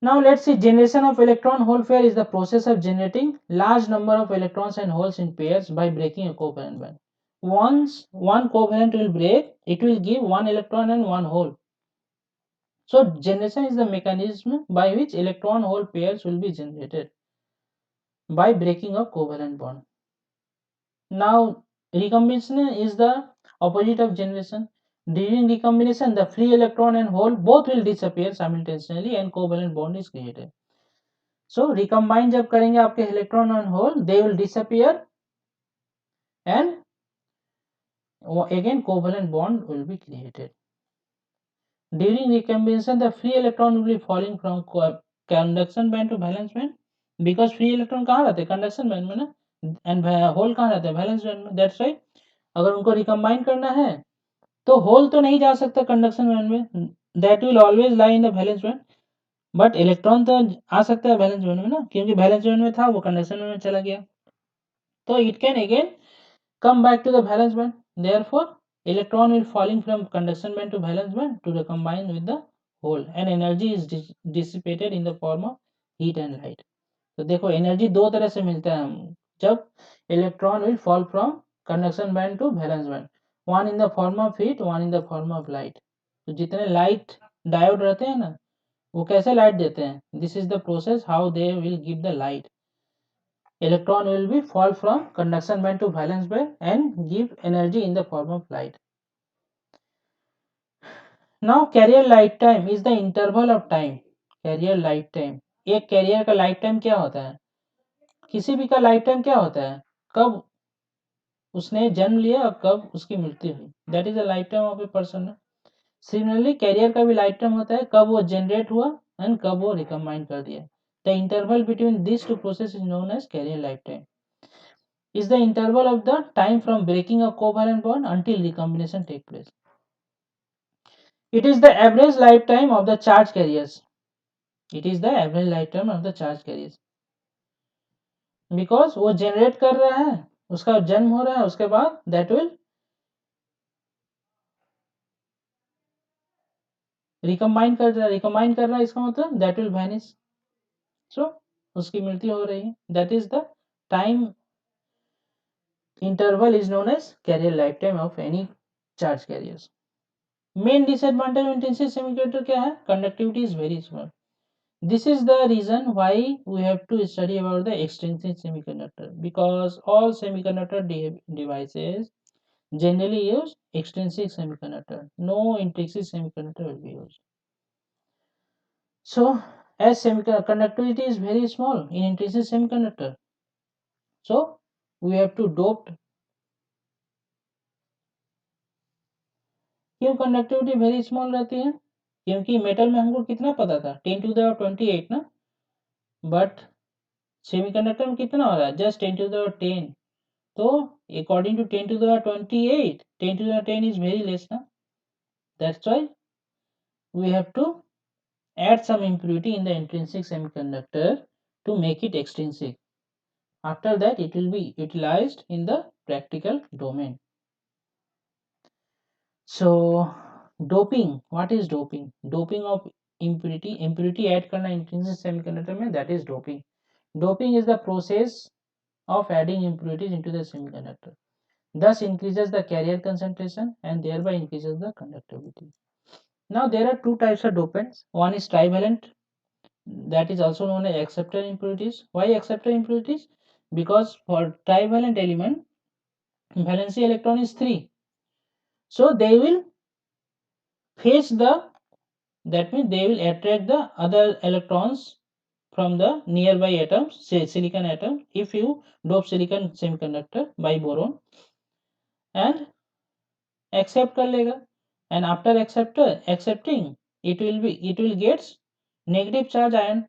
Now let's see, generation of electron hole pair is the process of generating large number of electrons and holes in pairs by breaking a covalent band. Once one covalent will break, it will give one electron and one hole. So generation is the mechanism by which electron hole pairs will be generated by breaking a covalent bond. Now recombination is the opposite of generation. During recombination the free electron and hole both will disappear simultaneously and covalent bond is created. So recombine जब करेंगे आपके electron and hole, they will disappear and again covalent bond will be created. During recombination the free electron will be falling from conduction band to valence band, because free electron कहाँ रहते हैं, conduction band में ना, and hole कहाँ रहते हैं, valence band में. That's right. अगर उनको recombine करना है तो होल तो नहीं जा सकता कंडक्शन बैंड में, that will always lie in the valence band, but electron तो आ सकता है वैलेंस बैंड में ना, क्योंकि वैलेंस बैंड में था वो कंडक्शन बैंड में चला गया, तो it can again come back to the valence band. Therefore electron will falling from conduction band to valence band to recombine with the hole and energy is dissipated in the form of heat and light. तो देखो energy दो तरह से मिलता है, जब electron will fall from conduction band to valence band, one in the form of heat, one in the form of light. तो जितने लाइट डायोड रहते हैं ना, वो कैसे लाइट देते हैं, this is the process how they will give the light. Electron will be fall from conduction band to valence band and give energy in the form of light. Now carrier lifetime is the interval of time. Carrier lifetime, एक career का life time क्या होता है, किसी भी का life time क्या होता है, कब उसने जन्म लिया और कब उसकी मृत्यु हुई, that is the life time of a person. Similarly carrier का भी लाइफ टाइम होता है, कब वो जनरेट हुआ एंड कब वो रिकम्बाइन कर दिया. The interval between this two process is known as carrier life time, is the interval of the time from breaking a covalent bond until recombination take place. It is the average lifetime of the charge carriers. It is the average lifetime of the charge carriers. Because वो generate कर रहा है, उसका जन्म हो रहा है, उसके बाद that will recombine कर रहा है, recombine कर रहा है, इसका मतलब that will vanish. So उसकी मृत्यु हो रही है, that is the time interval is known as carrier life time of any charge carriers. Main disadvantage of intensive semiconductor क्या है? Conductivity is very small. This is the reason why we have to study about the extrinsic semiconductor, because all semiconductor devices generally use extrinsic semiconductor. No intrinsic semiconductor will be used. So, as conductivity is very small in intrinsic semiconductor, so we have to dope. क्यों conductivity very small रहती है? क्योंकि metal में हमको कितना पता था 10⁻28 ना, बट सेमीकंडक्टर में कितना हो रहा है? जस्ट 10⁻10। तो according to 10⁻28, 10⁻10 is very less na. That's why we have to add some impurity in the intrinsic semiconductor to make it extrinsic. After that it will be utilized in the practical domain. So doping, what is doping? Doping of impurity add karna intrinsic semiconductor mein, that is doping. Doping is the process of adding impurities into the semiconductor, thus increases the carrier concentration and thereby increases the conductivity. Now there are two types of dopants. One is trivalent, that is also known as acceptor impurities. Why acceptor impurities? Because for trivalent element valency electron is 3, so they will face the, that means they will attract the other electrons from the nearby atoms, say silicon atom. If you dope silicon semiconductor by boron and accept कर लेगा, and after accepting it will gets negative charge ion,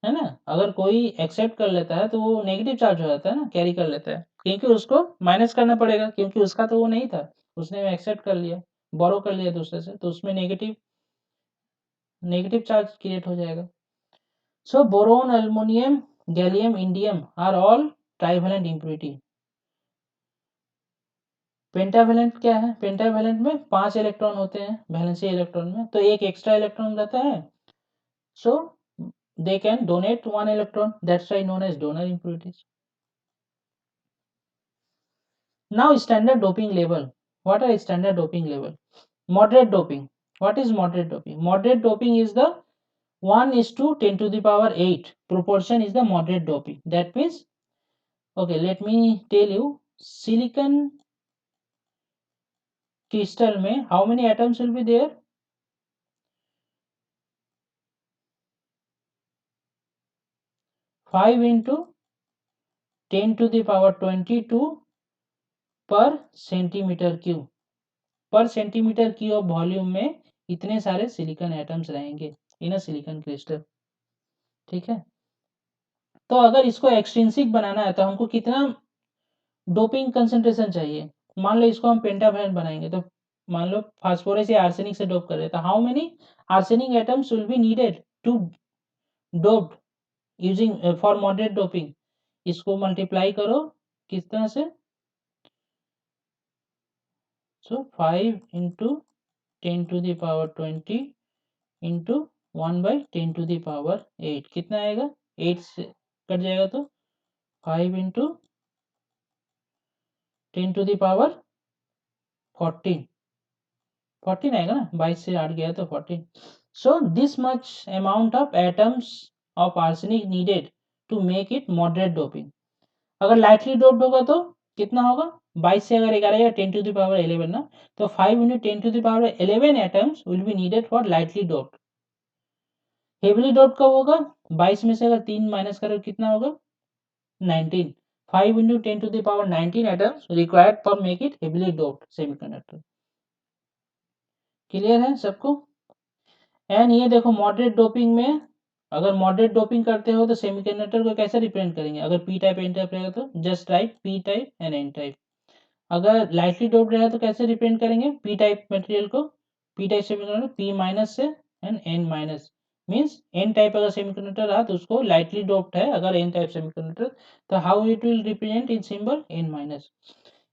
है ना? अगर कोई accept कर लेता है तो वो नेगेटिव चार्ज हो जाता है ना, कैरी कर लेता है, क्योंकि उसको माइनस करना पड़ेगा, क्योंकि उसका तो वो नहीं था, उसने एक्सेप्ट कर लिया, बोरो कर लिया दूसरे से, तो उसमें नेगेटिव चार्ज क्रिएट हो जाएगा. So boron, aluminium, gallium, indium are all trivalent impurity. Pentavalent क्या है? पेंटावेलेंट में 5 इलेक्ट्रॉन होते हैं वैलेंसी इलेक्ट्रॉन में, तो एक एक्स्ट्रा इलेक्ट्रॉन रहता है, so they can donate 1 electron, that's why known as donor impurities. Now standard doping level. What are standard doping level? Moderate doping. What is moderate doping? Moderate doping is the 1:10⁸ proportion is the moderate doping. That means, okay, let me tell you, silicon crystal mein how many atoms will be there? 5×10⁻22 पर centimetre cube. पर centimetre cube of volume में इतने सारे silicon atoms रहेंगे इन a silicon crystal. ठीक है, तो अगर इसको एक्सट्रिंसिक बनाना है तो हमको कितना डोपिंग कंसंट्रेशन चाहिए? मान लो इसको हम पेंटावेलेंट बनाएंगे, तो मान लो फास्फोरस या आर्सेनिक से डोप कर रहे हैं, तो how many arsenic atoms will be needed to dope using for moderate doping? इसको मल्टीप्लाई करो किस तरह से, सो 5×10⁻20 इंटू 1/10⁸ कितना आएगा? 8 से कट जाएगा तो 5×10⁻14 14 आएगा ना, 22 से 8 गया तो 14. So this much amount of atoms of arsenic needed to make it moderate doping. अगर लाइटली डोप्ड होगा तो कितना होगा? 22 से अगर 11 या 10⁻11 ना, तो 5×10⁻11 atoms will be needed for lightly doped. Heavily doped कब होगा? 22 में से अगर 3 माइनस करो कितना होगा? 19. 5×10⁻19 atoms required for make it heavily doped semiconductor. Clear है सबको? एंड ये देखो मॉडरेट डोपिंग में, अगर मॉडरेट डोपिंग करते हो तो सेमीकंडक्टर को कैसे रिप्रेजेंट करेंगे? अगर पी टाइप एन टाइप रहेगा तो just write P type and N type. अगर लाइटली डोप्ड रहेगा तो कैसे रिप्रेजेंट करेंगे पी टाइप मटेरियल को? P type semiconductor P minus से and N minus, means N type अगर सेमीकंडक्टर रहा तो उसको लाइटली डोप्ड है. अगर एन टाइप सेमीकंडक्टर, तो how it will represent in symbol N minus.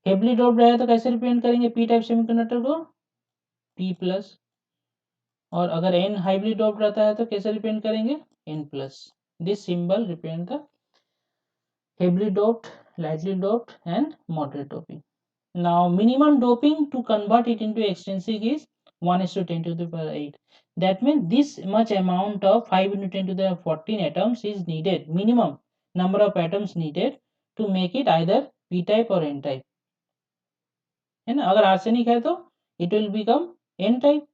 Heavily doped रहे तो कैसे रिप्रेजेंट करेंगे पी टाइप सेमीकंडक्टर को? P plus. और अगर एन हाईली डोप्ड रहता है तो कैसे रिप्रेजेंट करेंगे? N plus. This symbol represent the heavily doped, lightly doped, and moderate doping. Now, minimum doping to convert it into extrinsic is 1:10 to the power 8. That means this much amount of 5 into 10 to the 14 atoms is needed. Minimum number of atoms needed to make it either p type or n type. है ना? अगर arsenic है तो it will become n type.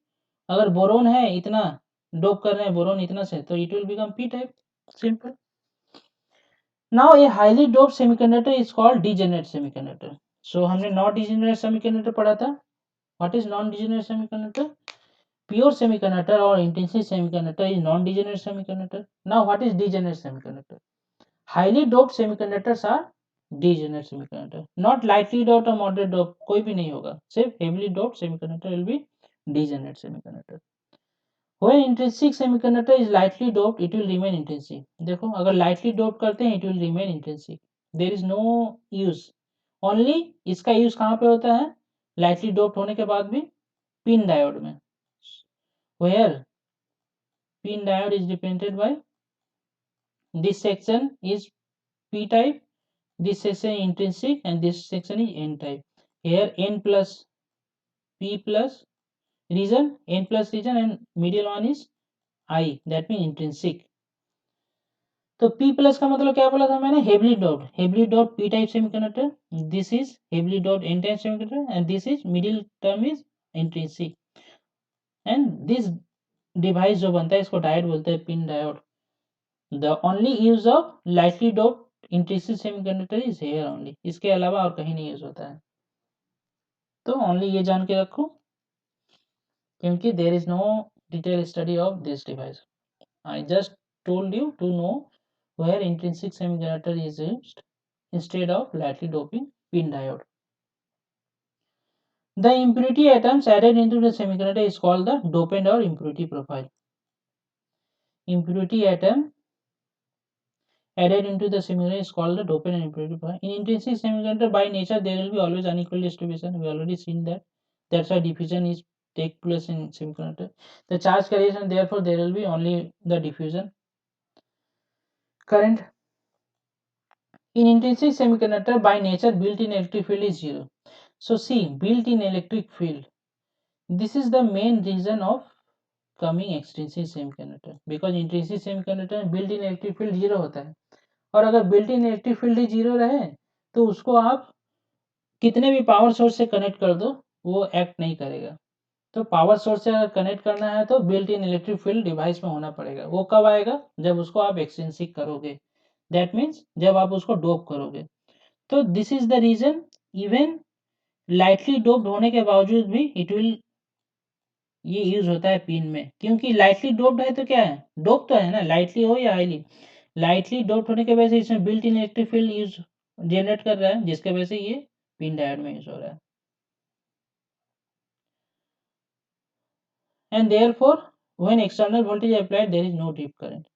अगर boron है इतना dope कर रहे हैं बोरोन इतना से तो it will become p type. Simple. Now a highly doped semiconductor is called degenerate semiconductor. So हमने not degenerate semiconductor पढ़ा था. What is non-degenerate semiconductor? Pure semiconductor or intrinsic semiconductor is non-degenerate semiconductor. Now what is degenerate semiconductor? Highly doped semiconductors are degenerate semiconductor. Not lightly doped or moderate doped कोई भी नहीं होगा. सिर्फ heavily doped semiconductor will be degenerate semiconductor. When intrinsic semiconductor is lightly doped, it will remain intrinsic. देखो अगर lightly doped करते हैं, it will remain intrinsic. There is no use. Only इसका use कहाँ पे होता है? Lightly doped होने के बाद भी pin diode में. Where pin diode is represented by this section is p type, this section is intrinsic, and this section is n type. Here n plus p plus region, n plus region, and middle one is I. That means intrinsic. तो P plus का मतलब क्या बोला था मैंने? heavily doped p type semiconductor. This is heavily doped n type semiconductor, and this is middle term is intrinsic. And this device जो बनता है इसको डायोड बोलते हैं, pin diode. The only use of lightly doped intrinsic semiconductor is here only. इसके अलावा और कहीं नहीं यूज होता है. तो ओनली ये जान के रखो क्योंकि there is no detailed study of this device. I just told you to know where intrinsic semiconductor is used instead of lightly doping pin diode. The impurity atoms added into the semiconductor is called the dopant or impurity profile. Impurity atom added into the semiconductor is called the dopant and impurity profile. In intrinsic semiconductor, by nature there will be always unequal distribution. We already seen that. That's why diffusion is take place in semiconductor. The charge carries and therefore there will be only the diffusion current. In intrinsic semiconductor, by nature built-in electric field is zero. So see, built-in electric field. This is the main reason of coming extrinsic semiconductor, because intrinsic semiconductor में built-in electric field zero होता है. और अगर built-in electric field ही zero रहे तो उसको आप कितने भी पावर सोर्स से कनेक्ट कर दो वो एक्ट नहीं करेगा. तो पावर सोर्स से अगर कनेक्ट करना है तो built in electric field device में होना पड़ेगा. वो कब आएगा? जब उसको आप एक्सट्रिंसिक करोगे. दैट मीन्स जब आप उसको डोप करोगे. तो this is the reason even lightly doped होने के बावजूद भी इट विल ये यूज होता है पिन में, क्योंकि लाइटली डोप्ड है तो क्या है? डोप तो है ना, लाइटली हो या हाईली. लाइटली डोप्ड होने के वजह से इसमें built in electric field use generate कर रहा है, जिसके वजह से ये पिन डायोड में यूज हो रहा है. And therefore when external voltage applied there is no drift current.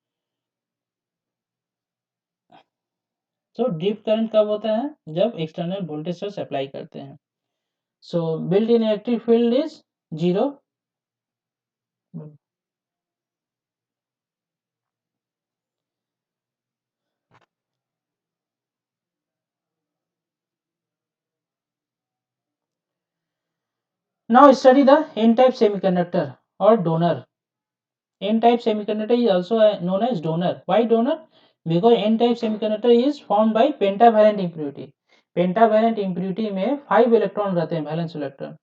So drift current कब होता है? जब external voltage source अप्लाई करते हैं. So built in electric field is zero. Now study the n-type semiconductor or donor. N-type semiconductor is also known as donor. Why donor? Because n-type semiconductor is formed by pentavalent impurity. Pentavalent impurity में 5 electron रहते हैं, valence electron.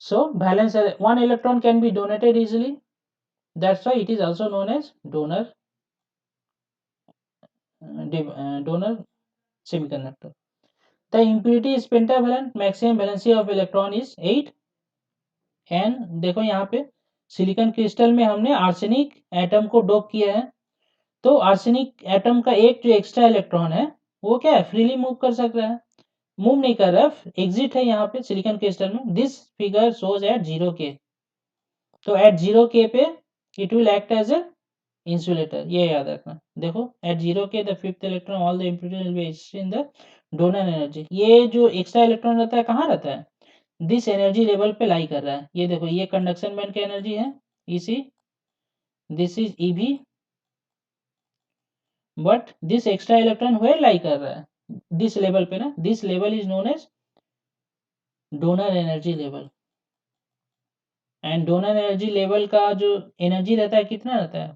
So valence one electron can be donated easily. That's why it is also known as donor donor semiconductor. The impurity is pentavalent. Maximum valency of electron is 8. And देखो यहाँ पे silicon crystal में हमने arsenic atom को dope किया है. तो arsenic atom का एक जो एक्स्ट्रा इलेक्ट्रॉन है वो क्या है? फ्रीली मूव कर सकता है. मूव नहीं कर रहा है, एग्जिट है यहाँ पे सिलिकॉन क्रिस्टल में. This figure shows at 0K. तो एट 0K पे it will act as a insulator. ये याद रखना. देखो at 0K the fifth electron all the impurities will be exchange in the donor energy. ये जो एक्स्ट्रा इलेक्ट्रॉन रहता है कहाँ रहता है? दिस एनर्जी लेवल पे लाई कर रहा है. ये देखो ये कंडक्शन बैंड की एनर्जी है EC. This is EV but this extra electron where lie कर रहा है, दिस लेवल पे ना, this level is known as donor energy level. And donor energy level का जो एनर्जी रहता है कितना रहता है,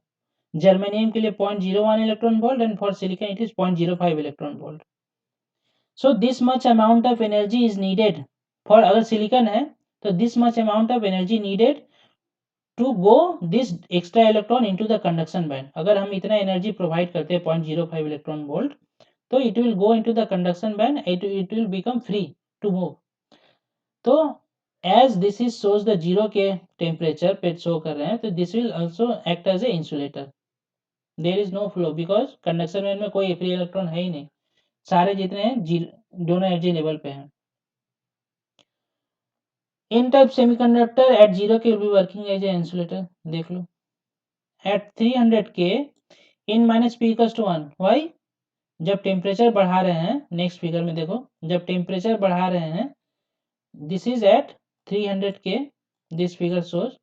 जर्मेनियम के लिए 0.01 electron volt and for silicon it is 0.05 electron volt. So this much amount of energy is needed for, अगर सिलिकॉन है तो this much amount of energy needed to go this extra electron into the conduction band. अगर हम इतना energy provide करते हैं 0.05 electron volt, तो it will go into the conduction band, it will become free to move. तो as this is shows the zero K temperature पे show कर रहे हैं, तो this will also act as a insulator. There is no flow because conduction band में कोई free electron है ही नहीं, सारे जितने हैं डोनर एनर्जी लेवल पे हैं। N type semiconductor at zero K will be working as a insulator. देख लो at 300 K N minus P equals to 1, why, जब टेम्परेचर बढ़ा रहे हैं, नेक्स्ट फिगर में देखो, जब टेम्परेचर बढ़ा रहे हैं, दिस इज एट 300 के, this figure shows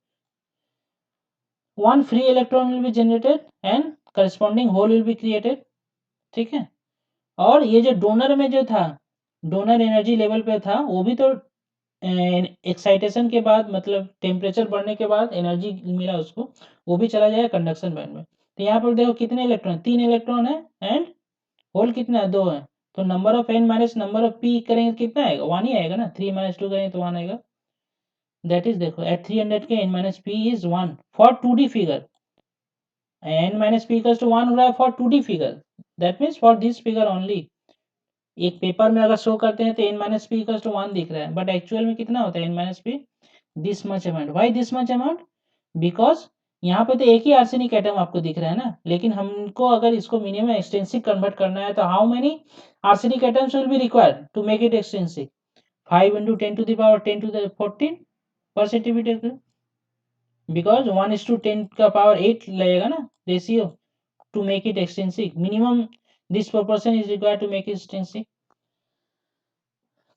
one free electron will be generated and corresponding hole will be created। ठीक है, और ये जो डोनर में जो था, डोनर एनर्जी लेवल पे था, वो भी तो एक्साइटेशन के बाद, मतलब टेम्परेचर बढ़ने के बाद एनर्जी मिला उसको, वो भी चला जाएगा कंडक्शन बैंड में। तो यहाँ पर देखो कितने इलेक्ट्रॉन, 3 इलेक्ट्रॉन है एंड होल कितना है, 2 है। तो number of n minus number of p करेंगे कितना आएगा, 1 ही आएगा ना, 3 माइनस 2 करेंगे तो 1 आएगा। दैट इज देखो at 300 K n minus p is 1 for 2D figure, n minus p equals to 1 हो रहा है for 2D figure, that means for this figure only. एक पेपर में अगर शो करते हैं तो n minus p equals to 1 दिख रहा है, बट एक्चुअल में कितना होता है n minus p, this much amount. Why this much amount, because यहाँ पे तो एक ही आर्सेनिक एटम आपको दिख रहा है ना, लेकिन हमको अगर इसको मिनिमम एक्सटेंसिव कन्वर्ट करना है, तो how many arsenic atoms will be required to make it extensive, 5 into 10 to the power 10 to the 14 per centimeter, because 1:10 का पावर 8 लगेगा ना ratio to make it extensive, minimum this proportion is required to make it extensive।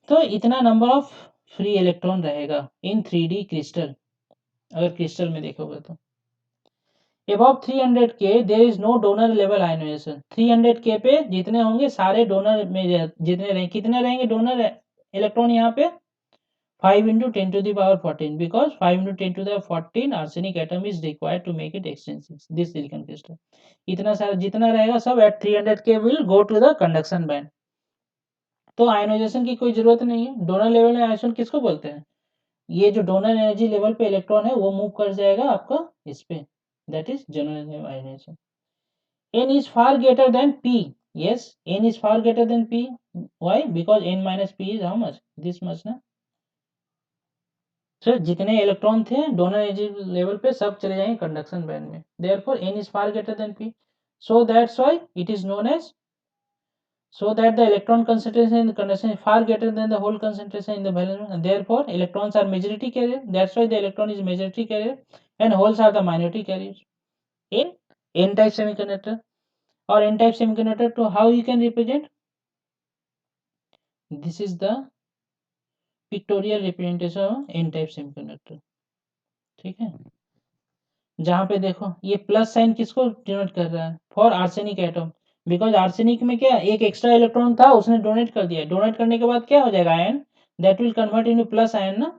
तो इतना number of free electron रहेगा इन 3D crystal, अगर crystal में देखोगे तो। above 300 K there is no donor level ionization. 300 K पे जितने होंगे सारे डोनर में जितने रहेंगे, कितने रहेंगे डोनर इलेक्ट्रॉन यहाँ पे, 5 into 10 to the power 14, because 5 into 10 to the 14 arsenic atom is required to make it extensive this silicon crystal। इतना सारा जितना रहेगा सब at 300 के will go to the conduction band। तो आयनाइजेशन की कोई जरूरत नहीं है। डोनर लेवल में आयनाइजेशन किसको बोलते हैं, ये जो डोनर एनर्जी लेवल पे इलेक्ट्रॉन है वो मूव कर जाएगा आपका इस पे, that is general ionization. n is far greater than p, yes n is far greater than p, why, because n minus p is how much, this much ना। Sir जितने इलेक्ट्रॉन थे डोनर एनर्जी लेवल पे सब चले जाएंगे conduction band में, therefore n is far greater than p, so that's why it is known as, so that the electron concentration in the conduction is far greater than the hole concentration in the valence, and therefore electrons are majority carrier, that's why the electron is majority carrier and holes are the minority carriers in n type semiconductor। or n type semiconductor, to how you can represent, this is the pictorial representation of n type semiconductor। ठीक है, जहां पे देखो ये plus sign किसको denote कर रहा है, for arsenic atom, because arsenic में क्या एक एक्स्ट्रा इलेक्ट्रॉन था उसने डोनेट कर दिया, डोनेट करने के बाद क्या हो जाएगा ion, that will convert into plus ion ना।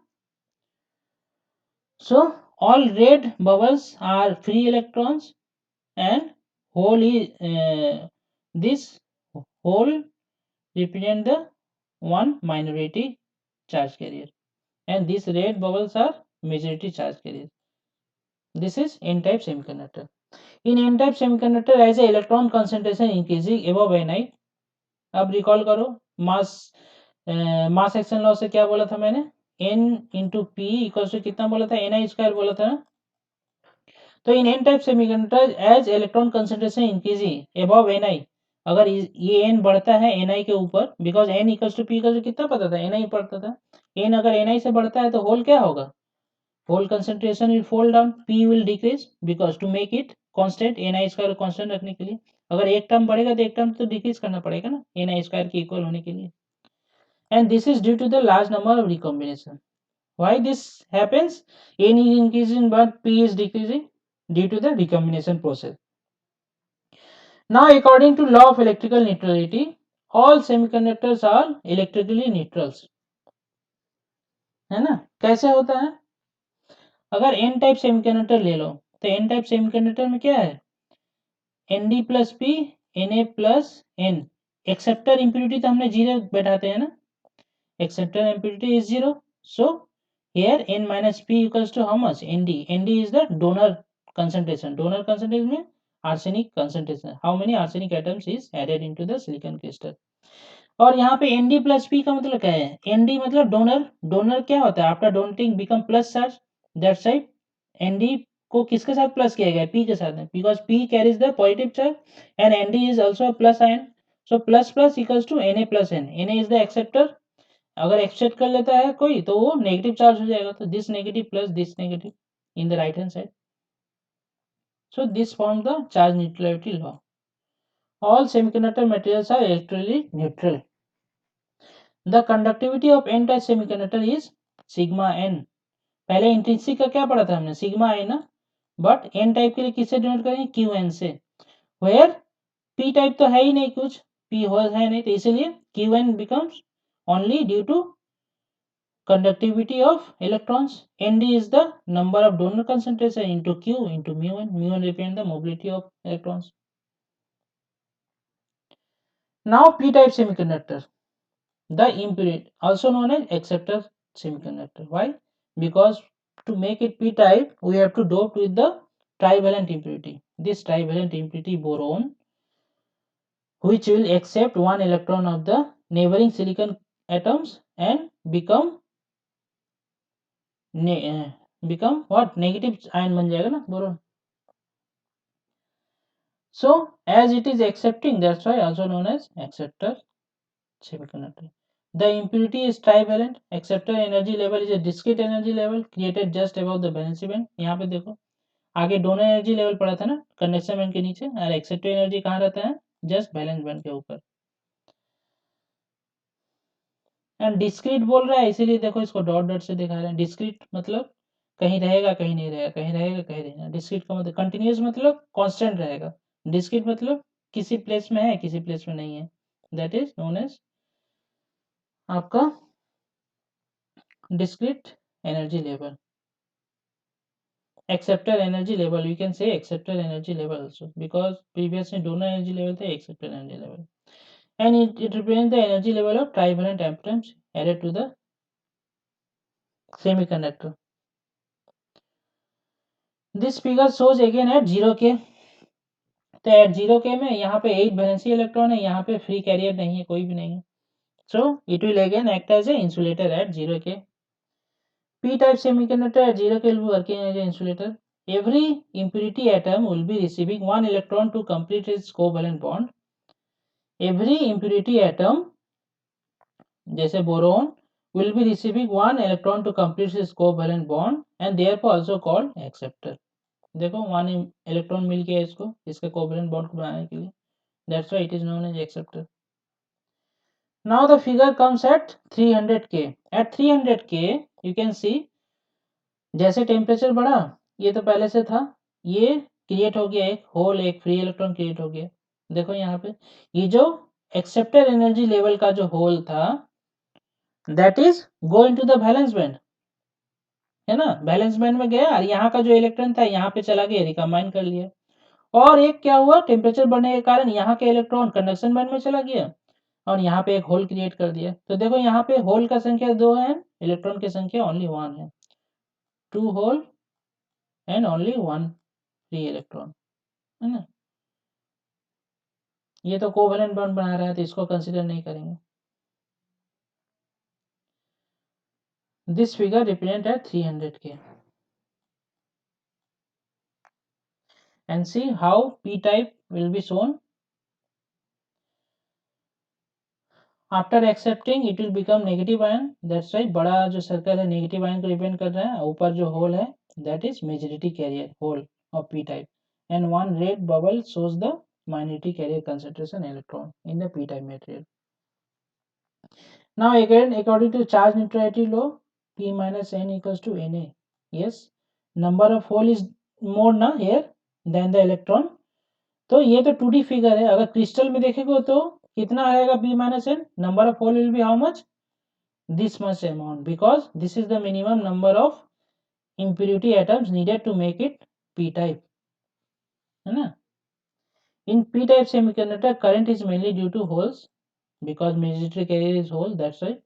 So all red bubbles are free electrons and hole is this hole represent the one minority charge carrier and these red bubbles are majority charge carrier। this is n type semiconductor। in n type semiconductor as a electron concentration increasing above ni, अब recall करो मास मास action law से क्या बोला था मैंने, n into p equal to कितना बोला था, ni स्क्वायर बोला था ना। तो in n type semiconductor as electron concentration increasing above ni, अगर ये n बढ़ता है ni के ऊपर, because n equals to p equals to कितना पता था, ni पड़ता था, n अगर ni से बढ़ता है तो होल क्या होगा, hole concentration will fall down, p will decrease, because to make it constant ni square constant रखने के लिए, अगर एक टर्म बढ़ेगा तो एक टर्म तो डिक्रीज करना पड़ेगा ना ni स्क्वायर के इक्वल होने के लिए। And this is due to the large number of recombination. Why this happens, n is increasing but p is decreasing due to the recombination process। Now according to law of electrical neutrality, all semiconductors are electrically neutrals, है ना? कैसे होता है? अगर n type semiconductor ले लो तो n type semiconductor में क्या है? Nd plus p, Na plus n. Acceptor impurity तो हमने जीरो बैठाते हैं ना, acceptor impurity is zero. So here n minus p equals to how much? Nd. Nd is the donor concentration. Donor concentration में arsenic concentration. How many arsenic atoms is added into the silicon crystal? और यहाँ पे Nd plus p का मतलब क्या है? Nd मतलब donor. Donor क्या होता है? After donating become plus charge. That's right. Nd को किसके साथ प्लस किया गया? p के साथ में, because p carries the positive charge and Nd is also plus ion. So plus plus equals to Na plus n. Na is the acceptor. अगर accept कर लेता है कोई तो वो नेगेटिव चार्ज हो जाएगा, तो this negative plus this negative in the right hand side. So this form the charge neutrality law. All semiconductor materials are electrically neutral. The conductivity of n type semiconductor is sigma n. पहले intrinsic का क्या पढ़ा था हमने? Sigma आई ना. But n type के लिए किससे डिनोट करेंगे? क्यू एन से. वेयर p टाइप तो है ही नहीं, कुछ p होल है नहीं, तो इसलिए q n becomes only due to conductivity of electrons. Nd is the number of donor concentration into q into mu n. Mu n represent the mobility of electrons. Now p type semiconductor, the impurity also known as acceptor semiconductor. Why? Because to make it p type we have to dope with the trivalent impurity. This trivalent impurity boron, which will accept one electron of the neighboring silicon atoms and become what? Negative ion बन जाएगा ना boron. So as it is accepting, that's why also known as acceptor semiconductor. The impurity is trivalent. Acceptor energy level is a discrete energy level created just above the valence band. यहाँ पे देखो आगे donor energy level पड़ा था ना conduction band के नीचे, और एक्सेप्टर एनर्जी कहाँ रहता है? जस्ट वैलेंस बैंड के ऊपर. एंड डिस्क्रीट बोल रहा है इसीलिए देखो इसको डॉट डॉट से दिखा रहे हैं. डिस्क्रीट मतलब कहीं रहेगा कहीं नहीं रहेगा, कहीं रहेगा कहीं नहीं. डिस्क्रीट का मतलब कंटिन्यूस मतलब कांस्टेंट रहेगा. डिस्क्रीट मतलब किसी प्लेस में है किसी प्लेस में नहीं है. दैट इज नोन एज आपका discrete energy level. Acceptor energy level, we can say acceptor energy level also, because previously donor energy level था, acceptor energy level, and it represents the energy level of trivalent atoms added to the semiconductor. This figure shows again at 0k. तो at 0k में यहाँ पे 8 valency electron है, यहाँ पे free career नहीं है, कोई भी नहीं है. So it will again act as a insulator at 0k. P type semiconductor at 0k will be working as an insulator. Every impurity atom will be receiving one electron to complete its covalent bond. Every impurity atom, जैसे boron, will be receiving one electron to complete its covalent bond and therefore also called acceptor. देखो one electron मिल गया इसको इसके covalent bond को बनाने के लिए. That's why it is known as acceptor. Now the figure comes at 300k. At 300k you can see जैसे temperature बढ़ा, ये तो पहले से था, ये क्रिएट हो गया एक होल, एक फ्री इलेक्ट्रॉन क्रिएट हो गया. देखो यहाँ पे ये जो एक्सेप्टर एनर्जी लेवल का जो होल था, that is go into the valence band, है ना. वैलेंस बैंड में गया और यहाँ का जो इलेक्ट्रॉन था यहाँ पे चला गया, रिकम्बाइन कर लिया. और एक क्या हुआ, टेम्परेचर बढ़ने के कारण यहाँ के इलेक्ट्रॉन कंडक्शन बैंड में चला गया और यहाँ पे एक होल क्रिएट कर दिया. तो देखो यहाँ पे होल का संख्या 2 है, इलेक्ट्रॉन की संख्या ओनली 1 है. 2 hole and only 1 free electron, है ना. ये तो कोवेलेंट बॉन्ड बना रहा है तो इसको कंसीडर नहीं करेंगे. This figure represent at 300k and see how p type will be shown. After accepting it will become negative ion. That's why बड़ा जो सर्कल है नेगेटिव आयन को रिप्रेजेंट कर रहा है. ऊपर जो होल है that is majority carrier hole of p type and one red bubble shows the minority carrier concentration electron in the p type material. Now again according to charge neutrality law, p minus n equals to Na. Yes, number of hole is more na here than the electron. तो ये तो 2D figure है, अगर crystal में देखेंगे तो कितना आएगा p minus n, number of hole will be how much, this much amount, because this is the minimum number of impurity atoms needed to make it p type, है ना. In p type semiconductor current is mainly due to holes, because magnetic carrier is hole, that's why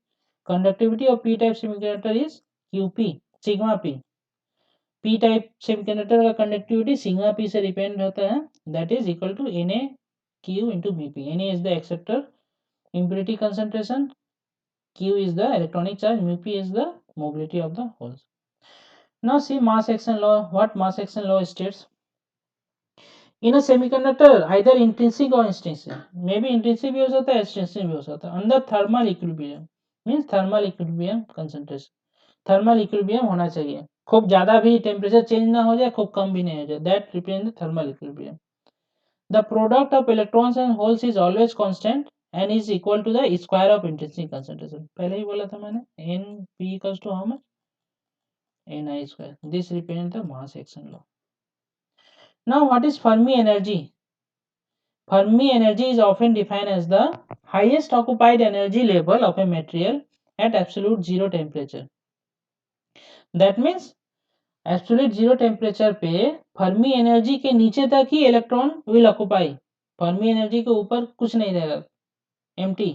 conductivity of p type semiconductor is qp, sigma p. p type semiconductor का conductivity sigma p से depend होता है, that is equal to na q into bp. Na is the acceptor impurity concentration, q is the electronic charge, mu p is the mobility of the holes. Now see mass action law. What mass action law states? In a semiconductor, either intrinsic or extrinsic, maybe intrinsic भी हो सकता है, extrinsic भी हो सकता है, under thermal equilibrium, means thermal equilibrium concentration, thermal equilibrium होना चाहिए, खूब ज्यादा भी टेम्परेचर चेंज ना हो जाए, खूब कम भी नहीं हो जाए, that represents the thermal equilibrium. The product of electrons and holes is always constant and is equal to the square of intrinsic concentration. पहले ही बोला था मैंने, Np equals to how much? Ni square. This represents the mass action law. Now what is Fermi energy? Fermi energy is often defined as the highest occupied energy level of a material at absolute zero temperature. That means absolute zero temperature पे Fermi energy के नीचे तक ही electron will occupy. Fermi energy के ऊपर कुछ नहीं रहेगा, empty.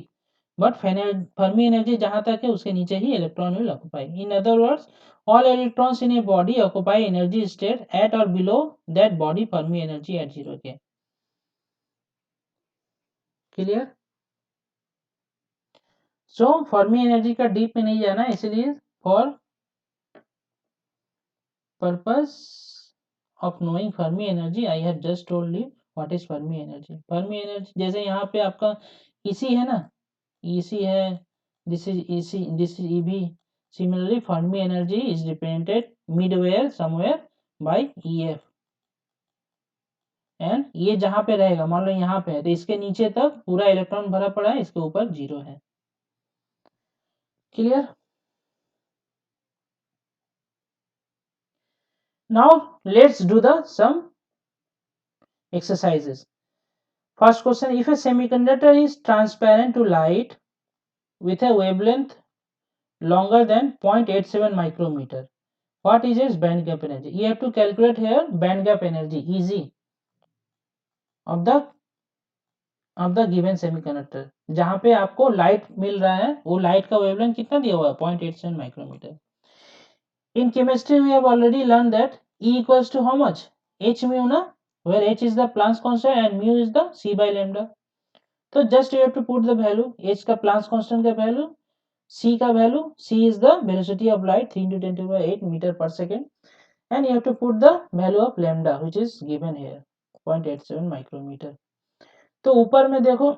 But Fermi energy जहाँ तक है उसके नीचे ही electron will occupy. In other words, all electrons in a body occupy energy state at or below that body Fermi energy at zero के. Clear? So Fermi energy का deep में नहीं जाना, इसलिए for purpose of knowing Fermi energy I have just told you what is Fermi energy. Fermi energy जैसे यहाँ पे आपका EC है ना, EC है, this is EC, this is EB. Similarly Fermi energy is represented midway somewhere by EF. And ये जहाँ पे रहेगा, मान लो यहाँ पे है, तो इसके नीचे तक पूरा इलेक्ट्रॉन भरा पड़ा है, इसके ऊपर जीरो है. Clear? Now let's do the some exercises. First question, if a semiconductor is transparent to light with a wavelength longer than 0.87 micrometer, what is its band gap energy? You have to calculate here band gap energy, easy, of the given semiconductor. जहाँ पे आपको light मिल रहा है, वो light का wavelength कितना दिया हुआ है, 0.87 micrometer. In chemistry we have already learned that E equals to how much? H mu na, where H is the Planck's constant and mu is the C by lambda. So just you have to put the value, H का Planck's constant का value, C का value, C is the velocity of light 3 into 10 to the power 8 meter per second, and you have to put the value of lambda which is given here 0.87 micrometer. तो ऊपर में देखो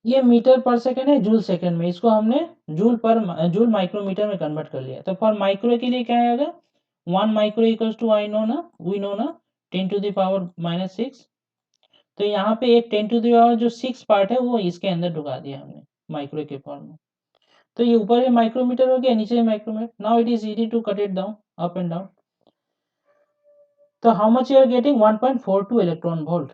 ये metre पर second है, joule second में, इसको हमने जूल माइक्रोमीटर में कन्वर्ट कर लिया. तो फॉर माइक्रो के लिए क्या आएगा, 1 micro equals to we know ना 10 टू द पावर -6. तो यहाँ पे एक 10 टू द पावर जो 6 पार्ट है वो इसके अंदर ढुका दिया हमने माइक्रो के फॉर्म में. तो ये ऊपर में माइक्रोमीटर हो गया, नीचे micrometre. Now it is easy to cut it down up and down. तो how much you are getting, 1.42 electron volt.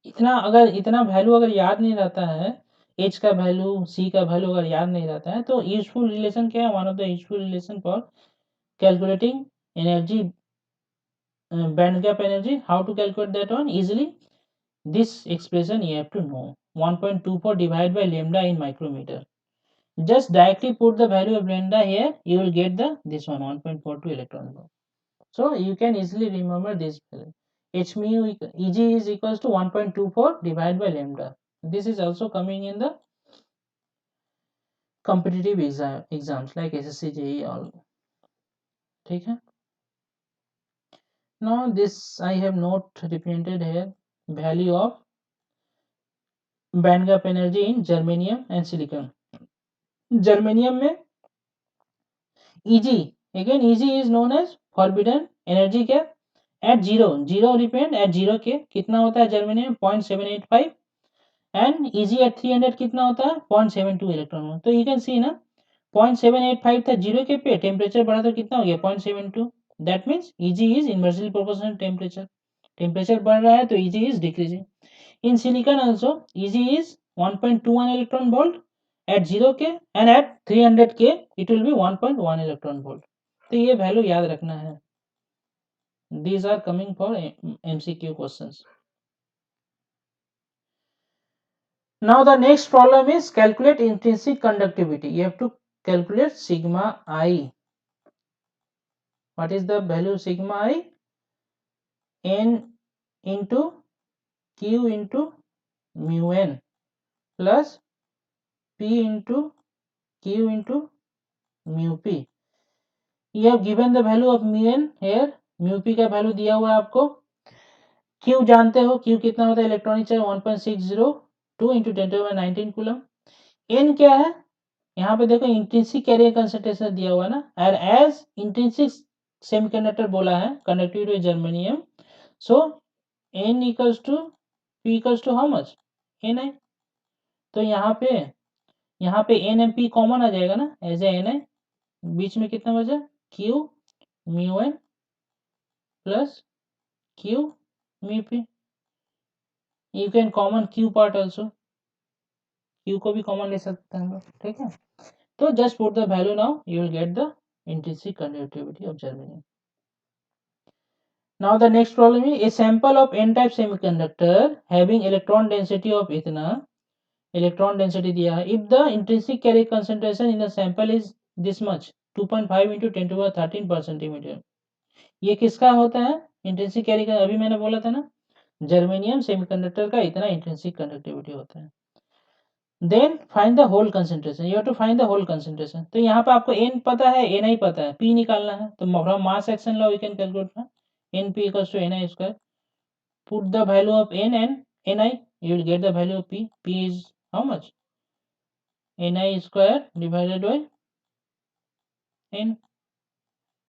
इतना वैल्यू अगर याद नहीं रहता है, एच का वैल्यू, सी का वैल्यू अगर याद नहीं रहता है, तो यूजफुल रिलेशन क्या है, one of the useful relation for calculating energy, band gap energy. How to calculate that one easily, this expression you have to know, 1.24 divide by lambda in micrometer. just directly put the value of lambda here, you will get the this one 1.42 electron volt. So you can easily remember this value. H mu Eg is equals to 1.24 divided by lambda. This is also coming in the competitive exams like SSC, JEE all. ठीक है. Now this I have not represented here value of band gap energy in germanium and silicon. Germanium में Eg, again Eg is known as forbidden energy gap at zero रिपेंड at zero के कितना होता है germanium 0.785 and Eg eight 300 कितना होता है 0.72 electron volt. तो यू कैन सी ना 0.785 था जीरो के पे, टेम्परेचर बढ़ा तो कितना हो गया 0.72. That means Eg is inversely proportional temperature. Temperature बढ़ रहा है तो Eg is decreasing. In silicon also Eg is 1.21 electron volt at 0 K and at 300 K it will be 1.1 electron volt. तो ये वैल्यू याद रखना है. These are coming for MCQ questions. Now the next problem is calculate intrinsic conductivity. You have to calculate sigma I. What is the value sigma I? N into Q into mu n plus P into Q into mu p. You have given the value of mu n here. Mu p का value दिया हुआ है आपको. Q जानते हो Q कितना होता है electronic charge 1.602 into 10⁻19 coulomb. n क्या है यहाँ पे देखो इंट्रिंसिक कैरियर कंसंट्रेशन दिया हुआ है ना. और एज इंट्रिंसिक सेमीकंडक्टर बोला है conductivity germanium. So n equals to p equals to how much ni. तो यहाँ पे n m p कॉमन आ जाएगा ना एज ए ni. बीच में कितना बचा q mu n plus q mu p. You can common q part also. q को भी कॉमन ले सकते हैं हम लोग. ठीक है. तो just put the value now you will get the intrinsic conductivity of germanium. Now the next problem is a sample of n-type semiconductor having electron density of इतना electron density दिया है. If the intrinsic carrier concentration in the sample is this much 2.5 into 10 to the 13 per centimeter. ये किसका होता है intrinsic carry का. अभी मैंने बोला था ना जर्मेनियम सेमीकंडक्टर का इतना इंट्रिंसिक कंडक्टिविटी होता है. Then find the hole concentration. You have to find the hole concentration. तो यहाँ पे आपको n पता है n i पता है p निकालना है. तो from mass action law we can calculate n p equals to ni square. Put the value of n and ni. You will get the value of p. P is how much? ni square divided by n.